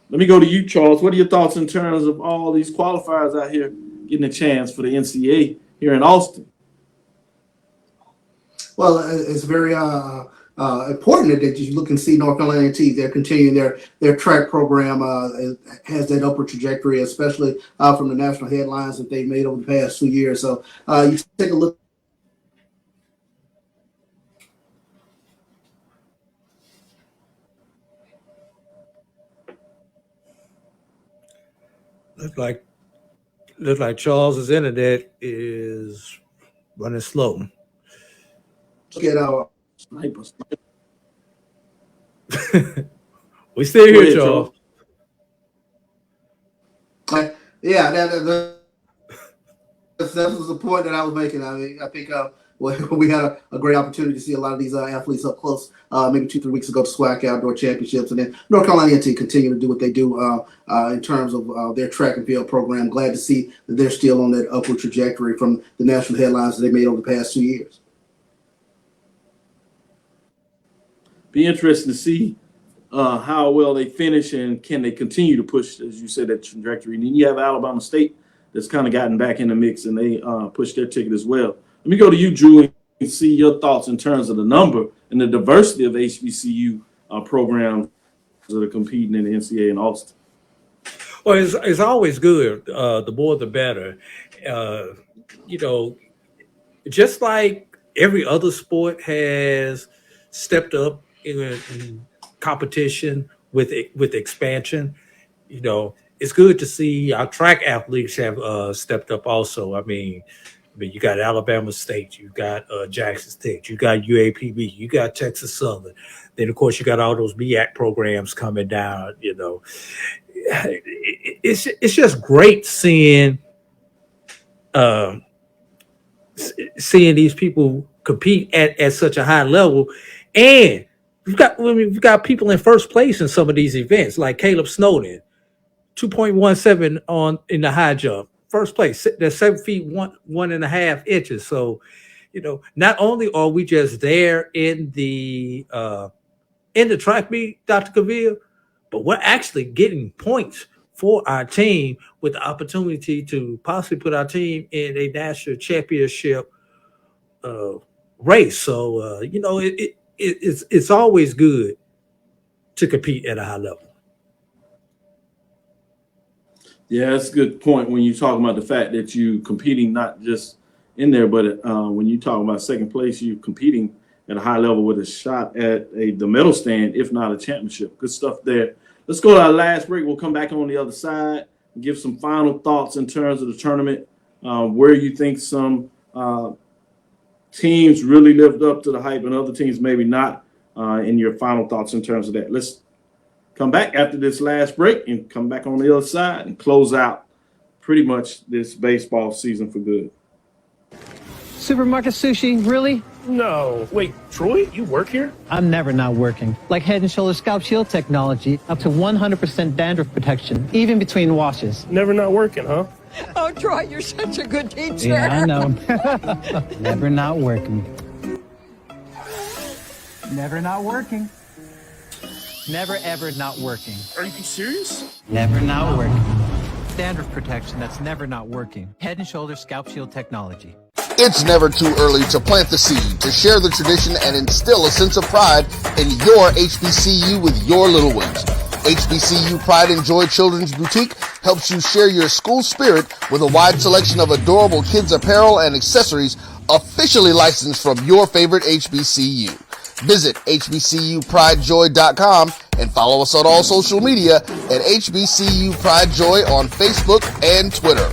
Let me go to you, Charles. What are your thoughts in terms of all these qualifiers out here getting a chance for the NCAA here in Austin? Well, it's very important that you look and see North Carolina A&T. They're continuing their track program. Has that upward trajectory, especially from the national headlines that they've made over the past 2 years. So you take a look. Looks like Charles's internet is running slow. Get our snipers. We still here, Charles. Yeah, that was the point that I was making. I mean, I think we had a great opportunity to see a lot of these athletes up close maybe 2-3 weeks ago to SWAC Outdoor Championships. And then North Carolina A&T continue to do what they do in terms of their track and field program. Glad to see that they're still on that upward trajectory from the national headlines that they made over the past 2 years. Be interesting to see how well they finish and can they continue to push, as you said, that trajectory. And then you have Alabama State that's kind of gotten back in the mix and they pushed their ticket as well. Let me go to you, Drew, and see your thoughts in terms of the number and the diversity of HBCU programs that are competing in the NCAA in Austin. Well, it's always good. The more, the better. You know, just like every other sport has stepped up in competition with expansion, you know, it's good to see our track athletes have stepped up also. I mean, you got Alabama State, you got Jackson State, you got UAPB, you got Texas Southern. Then, of course, you got all those MEAC programs coming down. You know, it's just great seeing seeing these people compete at such a high level, and we've got people in first place in some of these events, like Caleb Snowden, 2.17 in the high jump, first place. That's 7 feet 1.5 inches. So, you know, not only are we just there in the track meet, Dr. Cavil, but we're actually getting points for our team with the opportunity to possibly put our team in a national championship race. So, you know, it's always good to compete at a high level. Yeah, that's a good point when you talk about the fact that you competing not just in there, but when you talk about second place, you competing at a high level with a shot at the medal stand, if not a championship. Good stuff there. Let's go to our last break. We'll come back on the other side and give some final thoughts in terms of the tournament, where you think some teams really lived up to the hype and other teams maybe not, in your final thoughts in terms of that. Let's come back after this last break and come back on the other side and close out pretty much this baseball season for good. Supermarket sushi, really? No. Wait, Troy, you work here? I'm never not working. Like Head & Shoulders Scalp Shield technology, up to 100% dandruff protection, even between washes. Never not working, huh? Oh, Troy, you're such a good teacher. Yeah, I know. Never not working. Never not working. Never ever not working. Are you serious? Never not working. Dandruff protection that's never not working. Head & Shoulders Scalp Shield technology. It's never too early to plant the seed, to share the tradition, and instill a sense of pride in your HBCU with your little ones. HBCU Pride and Joy Children's Boutique helps you share your school spirit with a wide selection of adorable kids apparel and accessories officially licensed from your favorite HBCU. Visit hbcupridejoy.com and follow us on all social media at HBCU Pride Joy on Facebook and Twitter.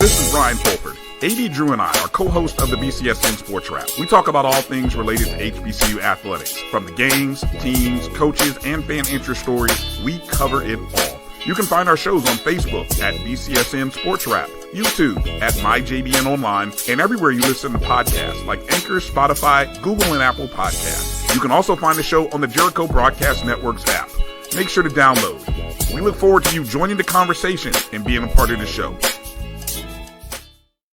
This is Brian Fulford. AD Drew and I are co-hosts of the BCSN SportsWrap. We talk about all things related to HBCU athletics. From the games, teams, coaches, and fan interest stories, we cover it all. You can find our shows on Facebook at BCSN SportsWrap, YouTube at MyJBN Online, and everywhere you listen to podcasts like Anchor, Spotify, Google, and Apple Podcasts. You can also find the show on the Jericho Broadcast Network's app. Make sure to download. We look forward to you joining the conversation and being a part of the show.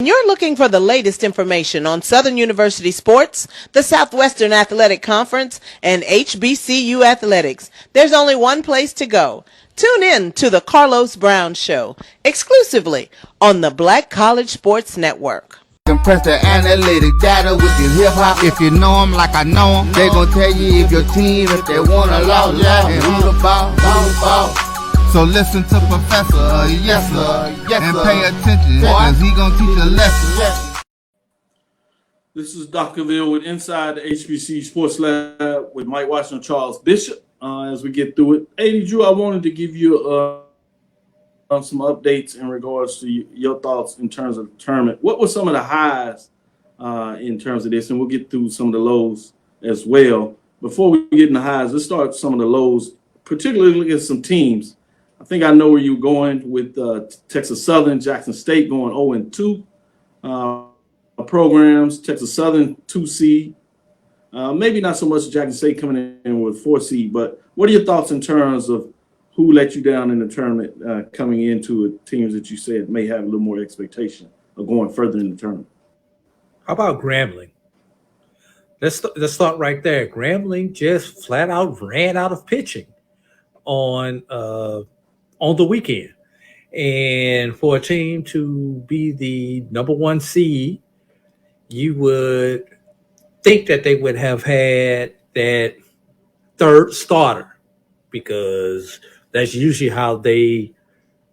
You're looking for the latest information on Southern University sports, the Southwestern Athletic Conference, and HBCU athletics. There's only one place to go. Tune in to the Carlos Brown Show, exclusively on the Black College Sports Network. Compress the analytic data with your hip-hop. If you know them like I know them, they gon' tell you if your team, if they want to law, and who the ball. So listen to Professor, yes sir, and pay attention, cause he gonna teach a lesson. This is Dr. Cavil with Inside the HBCU Sports Lab with Mike Washington, Charles Bishop. As we get through it, AD Drew, I wanted to give you some updates in regards to your thoughts in terms of the tournament. What were some of the highs in terms of this? And we'll get through some of the lows as well. Before we get in the highs, let's start with some of the lows, particularly look at some teams. I think I know where you're going with Texas Southern, Jackson State going 0-2 programs. Texas Southern 2 seed. Maybe not so much Jackson State coming in with 4 seed, but what are your thoughts in terms of who let you down in the tournament coming into teams that you said may have a little more expectation of going further in the tournament? How about Grambling? Let's start right there. Grambling just flat out ran out of pitching on the weekend. And for a team to be the number 1 seed, you would think that they would have had that third starter, because that's usually how they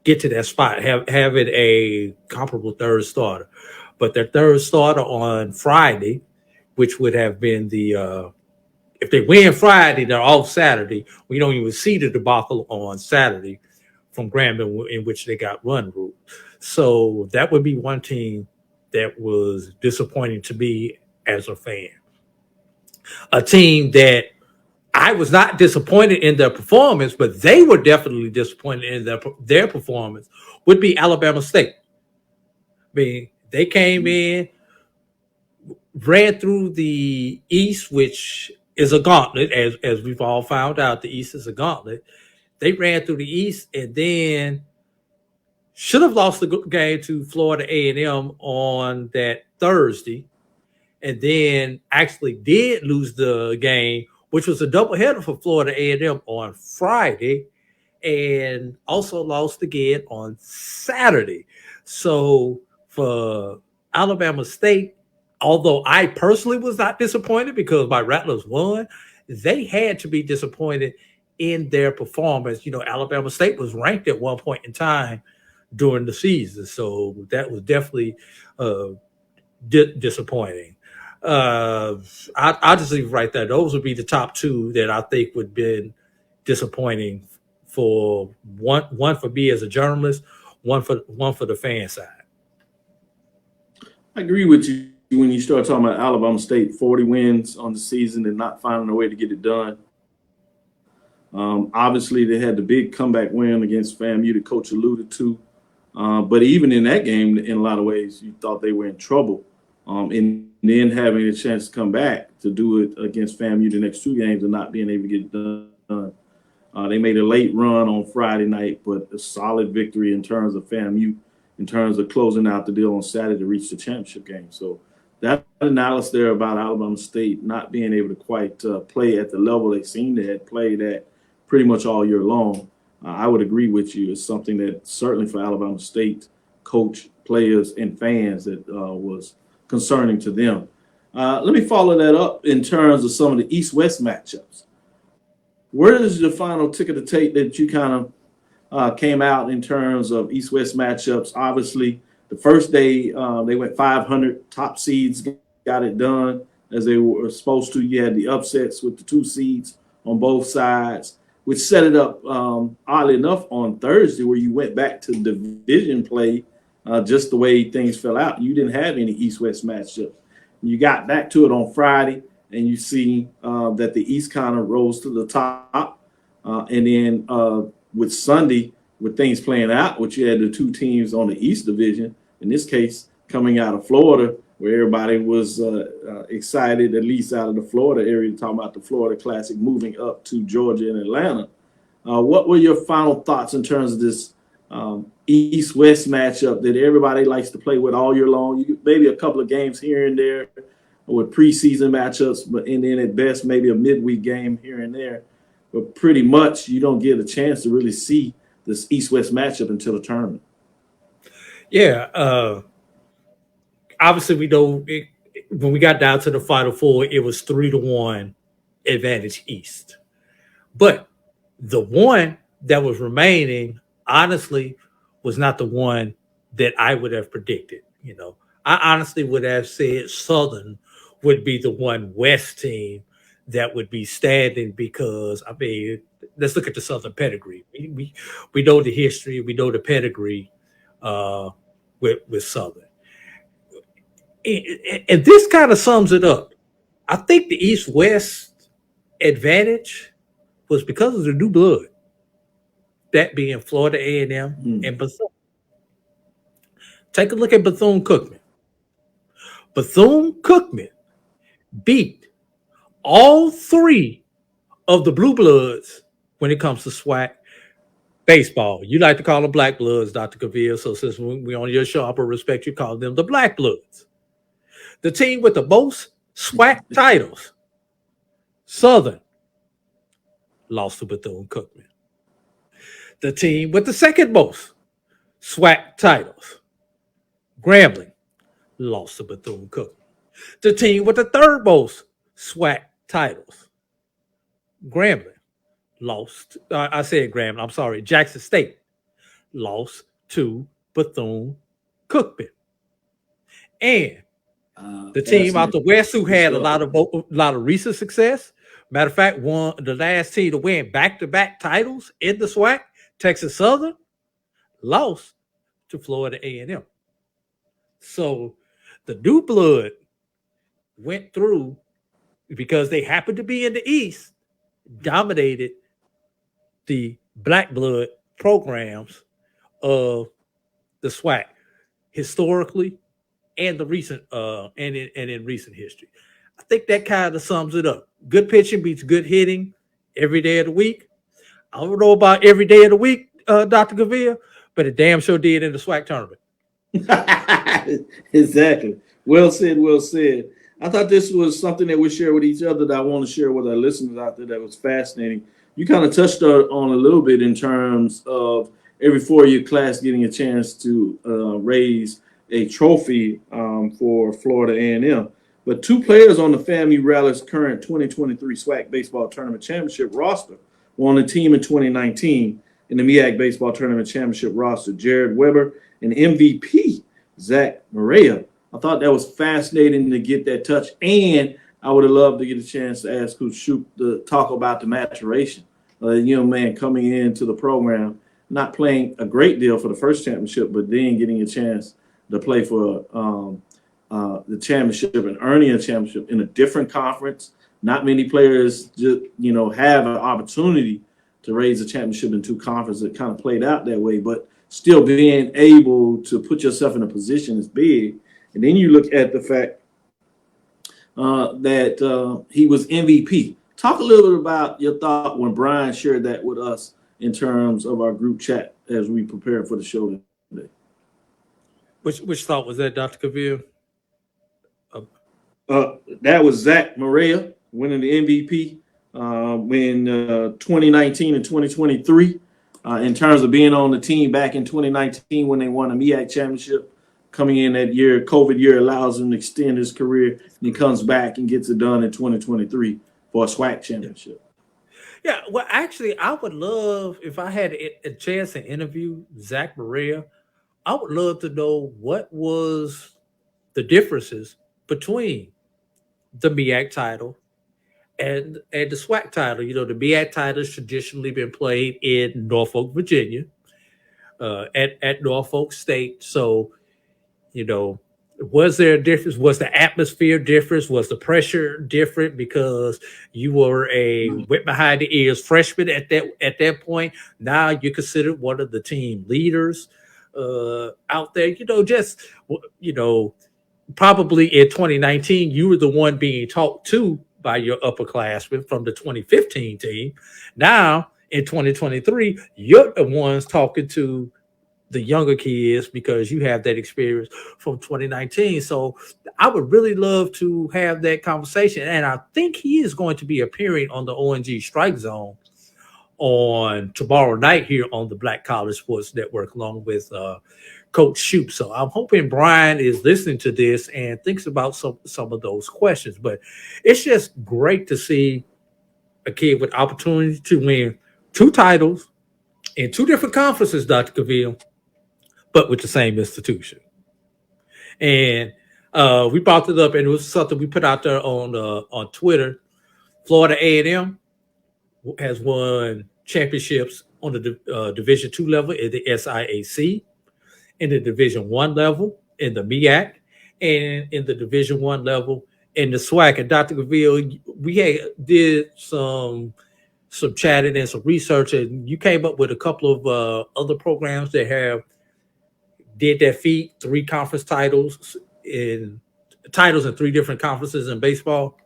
get to that spot, have it a comparable third starter. But their third starter on Friday, which would have been the if they win Friday, they're off Saturday. We don't even see the debacle on Saturday from Grambling in which they got run ruled. So that would be one team that was disappointing to me as a fan. A team that I was not disappointed in their performance, but they were definitely disappointed in their performance would be Alabama State. I mean, they came in, ran through the East, which is a gauntlet, as we've all found out. The East is a gauntlet. They ran through the East and then should have lost the game to Florida A&M on that Thursday, and then actually did lose the game, which was a doubleheader for Florida A&M on Friday, and also lost again on Saturday. So for Alabama State, although I personally was not disappointed because my Rattlers won, they had to be disappointed in their performance. You know, Alabama State was ranked at one point in time during the season, so that was definitely disappointing. I'll just leave it right there. Those would be the top two that I think would have been disappointing for one for me as a journalist, one for the fan side. I agree with you when you start talking about Alabama State, 40 wins on the season and not finding a way to get it done. Obviously, they had the big comeback win against FAMU that Coach alluded to. But even in that game, in a lot of ways, you thought they were in trouble. And then having a chance to come back to do it against FAMU the next two games and not being able to get it done. They made a late run on Friday night, but a solid victory in terms of FAMU, in terms of closing out the deal on Saturday to reach the championship game. So that analysis there about Alabama State not being able to quite play at the level they seemed to have played at pretty much all year long, I would agree with you. It's something that certainly for Alabama State coach, players, and fans that was concerning to them. Let me follow that up in terms of some of the East-West matchups. Where is the final ticker to tape that you kind of came out in terms of East-West matchups? Obviously, the first day they went 500, top seeds got it done as they were supposed to. You had the upsets with the two seeds on both sides, which set it up, oddly enough, on Thursday where you went back to division play just the way things fell out. You didn't have any East-West matchups. You got back to it on Friday, and you see that the East kind of rose to the top. And then with Sunday, with things playing out, which you had the two teams on the East Division, in this case, coming out of Florida, where everybody was excited, at least out of the Florida area, talking about the Florida Classic moving up to Georgia and Atlanta. What were your final thoughts in terms of this East-West matchup that everybody likes to play with all year long? Maybe a couple of games here and there with preseason matchups, but and then at best maybe a midweek game here and there. But pretty much you don't get a chance to really see this East-West matchup until the tournament. Yeah. Obviously, we know when we got down to the Final Four, it was 3-1 advantage East. But the one that was remaining, honestly, was not the one that I would have predicted. You know, I honestly would have said Southern would be the one West team that would be standing because, I mean, let's look at the Southern pedigree. We know the history, we know the pedigree with Southern. And this kind of sums it up. I think the East-West advantage was because of the new blood, that being Florida A&M and Bison. Take a look at Bethune-Cookman. Bethune-Cookman beat all three of the blue bloods when it comes to SWAC baseball. You like to call them black bloods, Dr. Cavil, so since we're on your show, I respect you call them the black bloods. The team with the most SWAC titles, Southern, lost to Bethune-Cookman. The team with the second most SWAC titles, Grambling, lost to Bethune-Cookman. The team with the third most SWAC titles, Grambling, lost. I said Grambling, I'm sorry, Jackson State, lost to Bethune-Cookman. And the team out the West who had a lot of recent success. Matter of fact, won the last team to win back-to-back titles in the SWAC, Texas Southern, lost to Florida A&M. So the new blood went through because they happened to be in the East, dominated the black blood programs of the SWAC historically and the recent and in recent history. I think that kind of sums it up. Good pitching beats good hitting every day of the week. I don't know about every day of the week, Dr. Cavil, but it damn sure did in the SWAC tournament. Exactly. Well said, well said. I thought this was something that we share with each other that I want to share with our listeners out there that was fascinating. You kind of touched on a little bit in terms of every four-year class getting a chance to raise a trophy for Florida A&M. But two players on the FAMU Rally's current 2023 SWAC Baseball Tournament Championship roster were on the team in 2019 in the MEAC Baseball Tournament Championship roster, Jared Weber and MVP Zach Maria. I thought that was fascinating to get that touch, and I would have loved to get a chance to ask Coach Shouppe to talk about the maturation of a young man coming into the program, not playing a great deal for the first championship, but then getting a chance to play for the championship and earning a championship in a different conference. Not many players just, have an opportunity to raise a championship in two conferences. It kind of played out that way, but still being able to put yourself in a position is big. And then you look at the fact that he was MVP. Talk a little bit about your thought when Brian shared that with us in terms of our group chat as we prepare for the show today. Which thought was that, Dr. Cavil? That was Zach Maria winning the MVP in 2019 and 2023. In terms of being on the team back in 2019 when they won a MEAC championship. Coming in that year, COVID year allows him to extend his career, and he comes back and gets it done in 2023 for a SWAC championship. Yeah, well, actually, I would love, if I had a chance to interview Zach Maria, I would love to know what was the differences between the MEAC title and the SWAC title. The MEAC title has traditionally been played in Norfolk, Virginia, at Norfolk State. So, was there a difference? Was the atmosphere different? Was the pressure different because you were a wet behind the ears freshman at that point? Now you're considered one of the team leaders out there. Probably in 2019 you were the one being talked to by your upperclassmen from the 2015 team. Now in 2023, you're the ones talking to the younger kids because you have that experience from 2019. So I would really love to have that conversation. And I think he is going to be appearing on the ONG Strike Zone on tomorrow night here on the Black College Sports Network, along with Coach Shouppe. So I'm hoping Brian is listening to this and thinks about some of those questions. But it's just great to see a kid with opportunity to win two titles in two different conferences, Dr. Cavil, but with the same institution. And we brought it up, and it was something we put out there on Twitter. Florida A&M has won championships on the Division II level in the SIAC, in the Division I level in the MEAC, and in the Division I level in the SWAC. And Dr. Cavil, we did some chatting and some research, and you came up with a couple of other programs that have did that feat, 3 conference titles in 3 different conferences in baseball.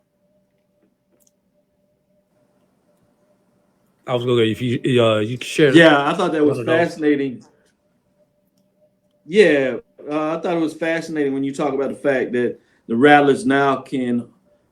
I was going to, if you could share. Yeah, I thought that was fascinating. Yeah, I thought it was fascinating when you talk about the fact that the Rattlers now can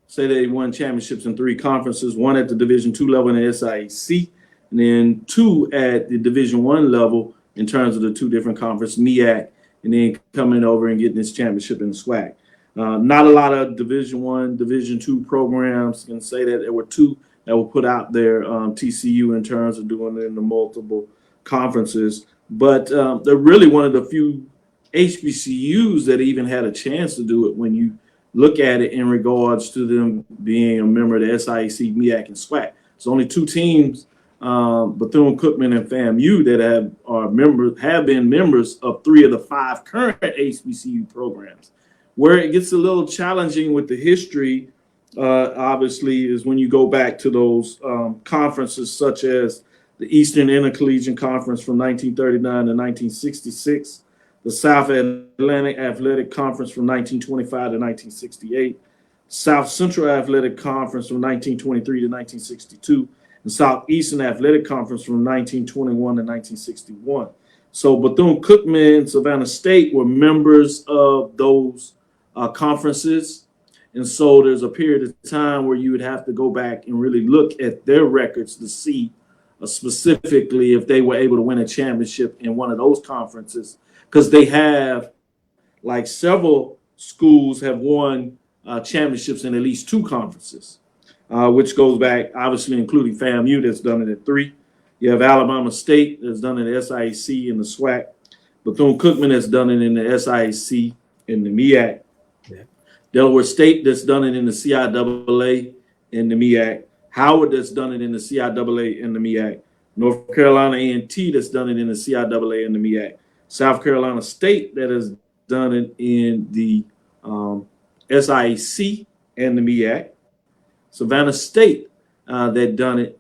say they won championships in 3 conferences, 1 at the Division II level in the SIAC, and then 2 at the Division I level in terms of the 2 different conferences, MEAC, and then coming over and getting this championship in the SWAC. Not a lot of Division I, Division II programs can say that. There were 2 that were put out there, TCU, in terms of doing it in the multiple conferences. but they're really one of the few HBCUs that even had a chance to do it when you look at it in regards to them being a member of the SIAC, MEAC, and SWAC. It's only two teams, Bethune-Cookman and FAMU, that have been members of 3 of the 5 current HBCU programs. Where it gets a little challenging with the history, obviously, is when you go back to those conferences such as the Eastern Intercollegiate Conference from 1939 to 1966, the South Atlantic Athletic Conference from 1925 to 1968, South Central Athletic Conference from 1923 to 1962, and Southeastern Athletic Conference from 1921 to 1961. So Bethune-Cookman and Savannah State were members of those conferences. And so there's a period of time where you would have to go back and really look at their records to see specifically if they were able to win a championship in one of those conferences, because they have, like several schools have won championships in at least 2 conferences, which goes back, obviously, including FAMU that's done it at 3. You have Alabama State that's done it at SIAC and the SWAC. Bethune-Cookman has done it in the SIAC and the MEAC. Yeah. Delaware State that's done it in the CIAA and the MEAC. Howard that's done it in the CIAA and the MEAC. North Carolina A&T that's done it in the CIAA and the MEAC. South Carolina State that has done it in the SIAC and the MEAC. Savannah State that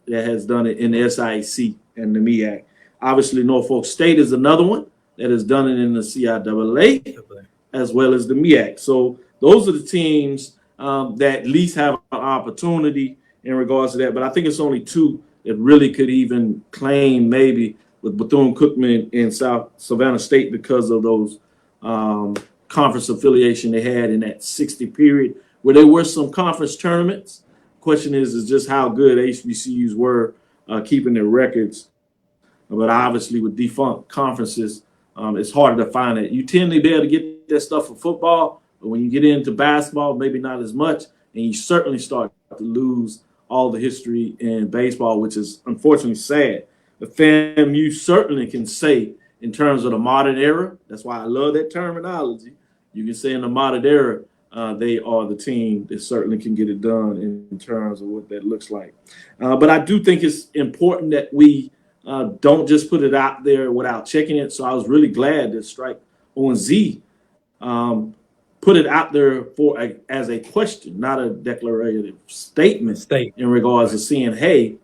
has done it in the SIAC and the MEAC. Obviously, Norfolk State is another one that has done it in the CIAA as well as the MEAC. So those are the teams that at least have an opportunity in regards to that. But I think it's only 2 that really could even claim, maybe with Bethune-Cookman and South Savannah State, because of those conference affiliation they had in that 60 period where there were some conference tournaments. Question is just how good HBCUs were keeping their records. But obviously with defunct conferences, it's harder to find it. You tend to be able to get that stuff for football, but when you get into basketball, maybe not as much, and you certainly start to lose all the history in baseball, which is unfortunately sad. The FAMU certainly can say, in terms of the modern era, that's why I love that terminology. You can say in the modern era, they are the team that certainly can get it done in terms of what that looks like. But I do think it's important that we don't just put it out there without checking it. So I was really glad that Strike ONZ put it out there as a question, not a declarative statement in regards to seeing, hey,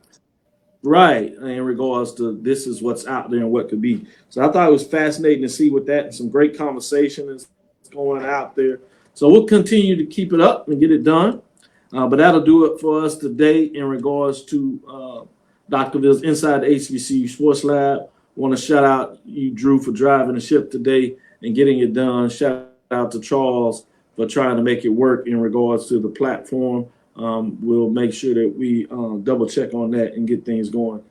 right, in regards to this is what's out there and what could be. So I thought it was fascinating to see with that, and some great conversation is going out there. So we'll continue to keep it up and get it done. But that'll do it for us today in regards to Dr. Ville's Inside the HBCU Sports Lab. Want to shout out you, Drew, for driving the ship today and getting it done. Shout out to Charles for trying to make it work in regards to the platform. We'll make sure that we double check on that and get things going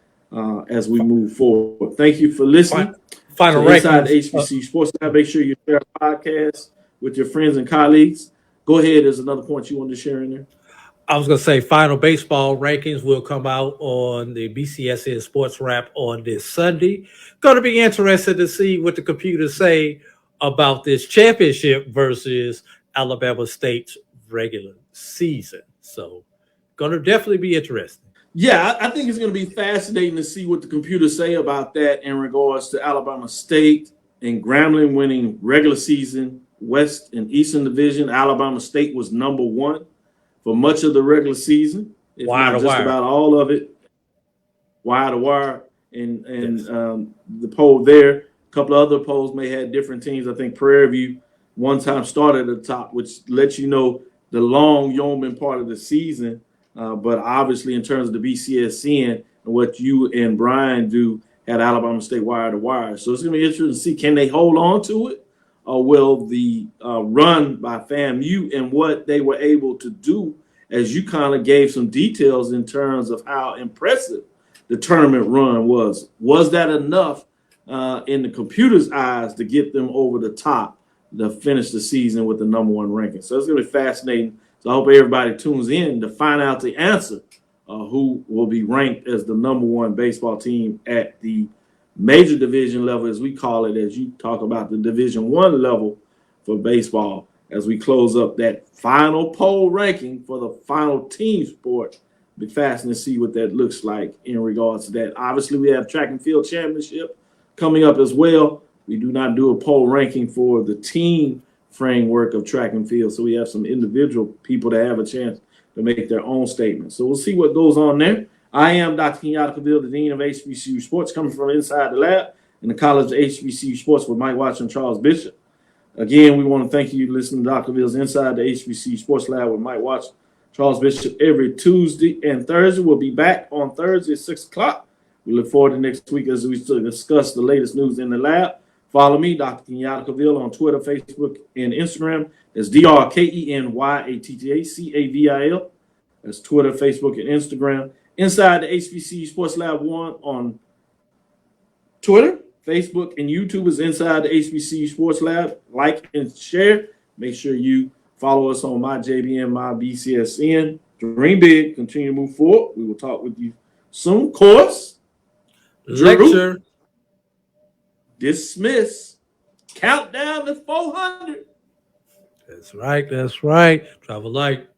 as we move forward. Thank you for listening. Final Inside the HBCU Sports Lab. Make sure you share our podcast with your friends and colleagues. Go ahead. There's another point you wanted to share in there. I was going to say final baseball rankings will come out on the BCSN SportsWrap on this Sunday. Going to be interested to see what the computers say about this championship versus Alabama State's regular season. So going to definitely be interesting. Yeah, I think it's going to be fascinating to see what the computers say about that in regards to Alabama State and Grambling winning regular season West and Eastern Division. Alabama State was number 1 for much of the regular season, if not just about all of it. Wire to wire, and the poll there. A couple of other polls may have different teams. I think Prairie View one time started at the top, which lets you know the long yeoman part of the season. But obviously, in terms of the BCSN and what you and Brian do at Alabama State wire to wire. So it's going to be interesting to see, can they hold on to it? Or will the run by FAMU and what they were able to do, as you kind of gave some details in terms of how impressive the tournament run was. Was that enough in the computer's eyes to get them over the top to finish the season with the number 1 ranking? So it's going to be fascinating. So I hope everybody tunes in to find out the answer, who will be ranked as the number 1 baseball team at the major division level, as we call it, as you talk about the Division I level for baseball, as we close up that final poll ranking for the final team sport. Be fascinating to see what that looks like in regards to that. Obviously, we have track and field championship coming up as well. We do not do a poll ranking for the team framework of track and field, so we have some individual people that have a chance to make their own statements. So we'll see what goes on there. I am Dr. Kenyatta Cavil, the Dean of HBCU Sports, coming from inside the lab in the College of HBCU Sports with Mike Watson and Charles Bishop. Again, we want to thank you for listening to Dr. Cavill's Inside the HBCU Sports Lab with Mike Watson, Charles Bishop, every Tuesday and Thursday. We'll be back on Thursday at 6 o'clock. We look forward to next week as we discuss the latest news in the lab. Follow me, Dr. Kenyatta Cavil, on Twitter, Facebook, and Instagram. That's DrKenyattaCavil. That's Twitter, Facebook, and Instagram. Inside the HBCU Sports Lab 1 on Twitter, Facebook, and YouTube is Inside the HBCU Sports Lab. Like and share. Make sure you follow us on my JBN, my BCSN. Dream big. Continue to move forward. We will talk with you soon. Course. Lecture. Dismiss. Countdown to 400. That's right. That's right. Travel light.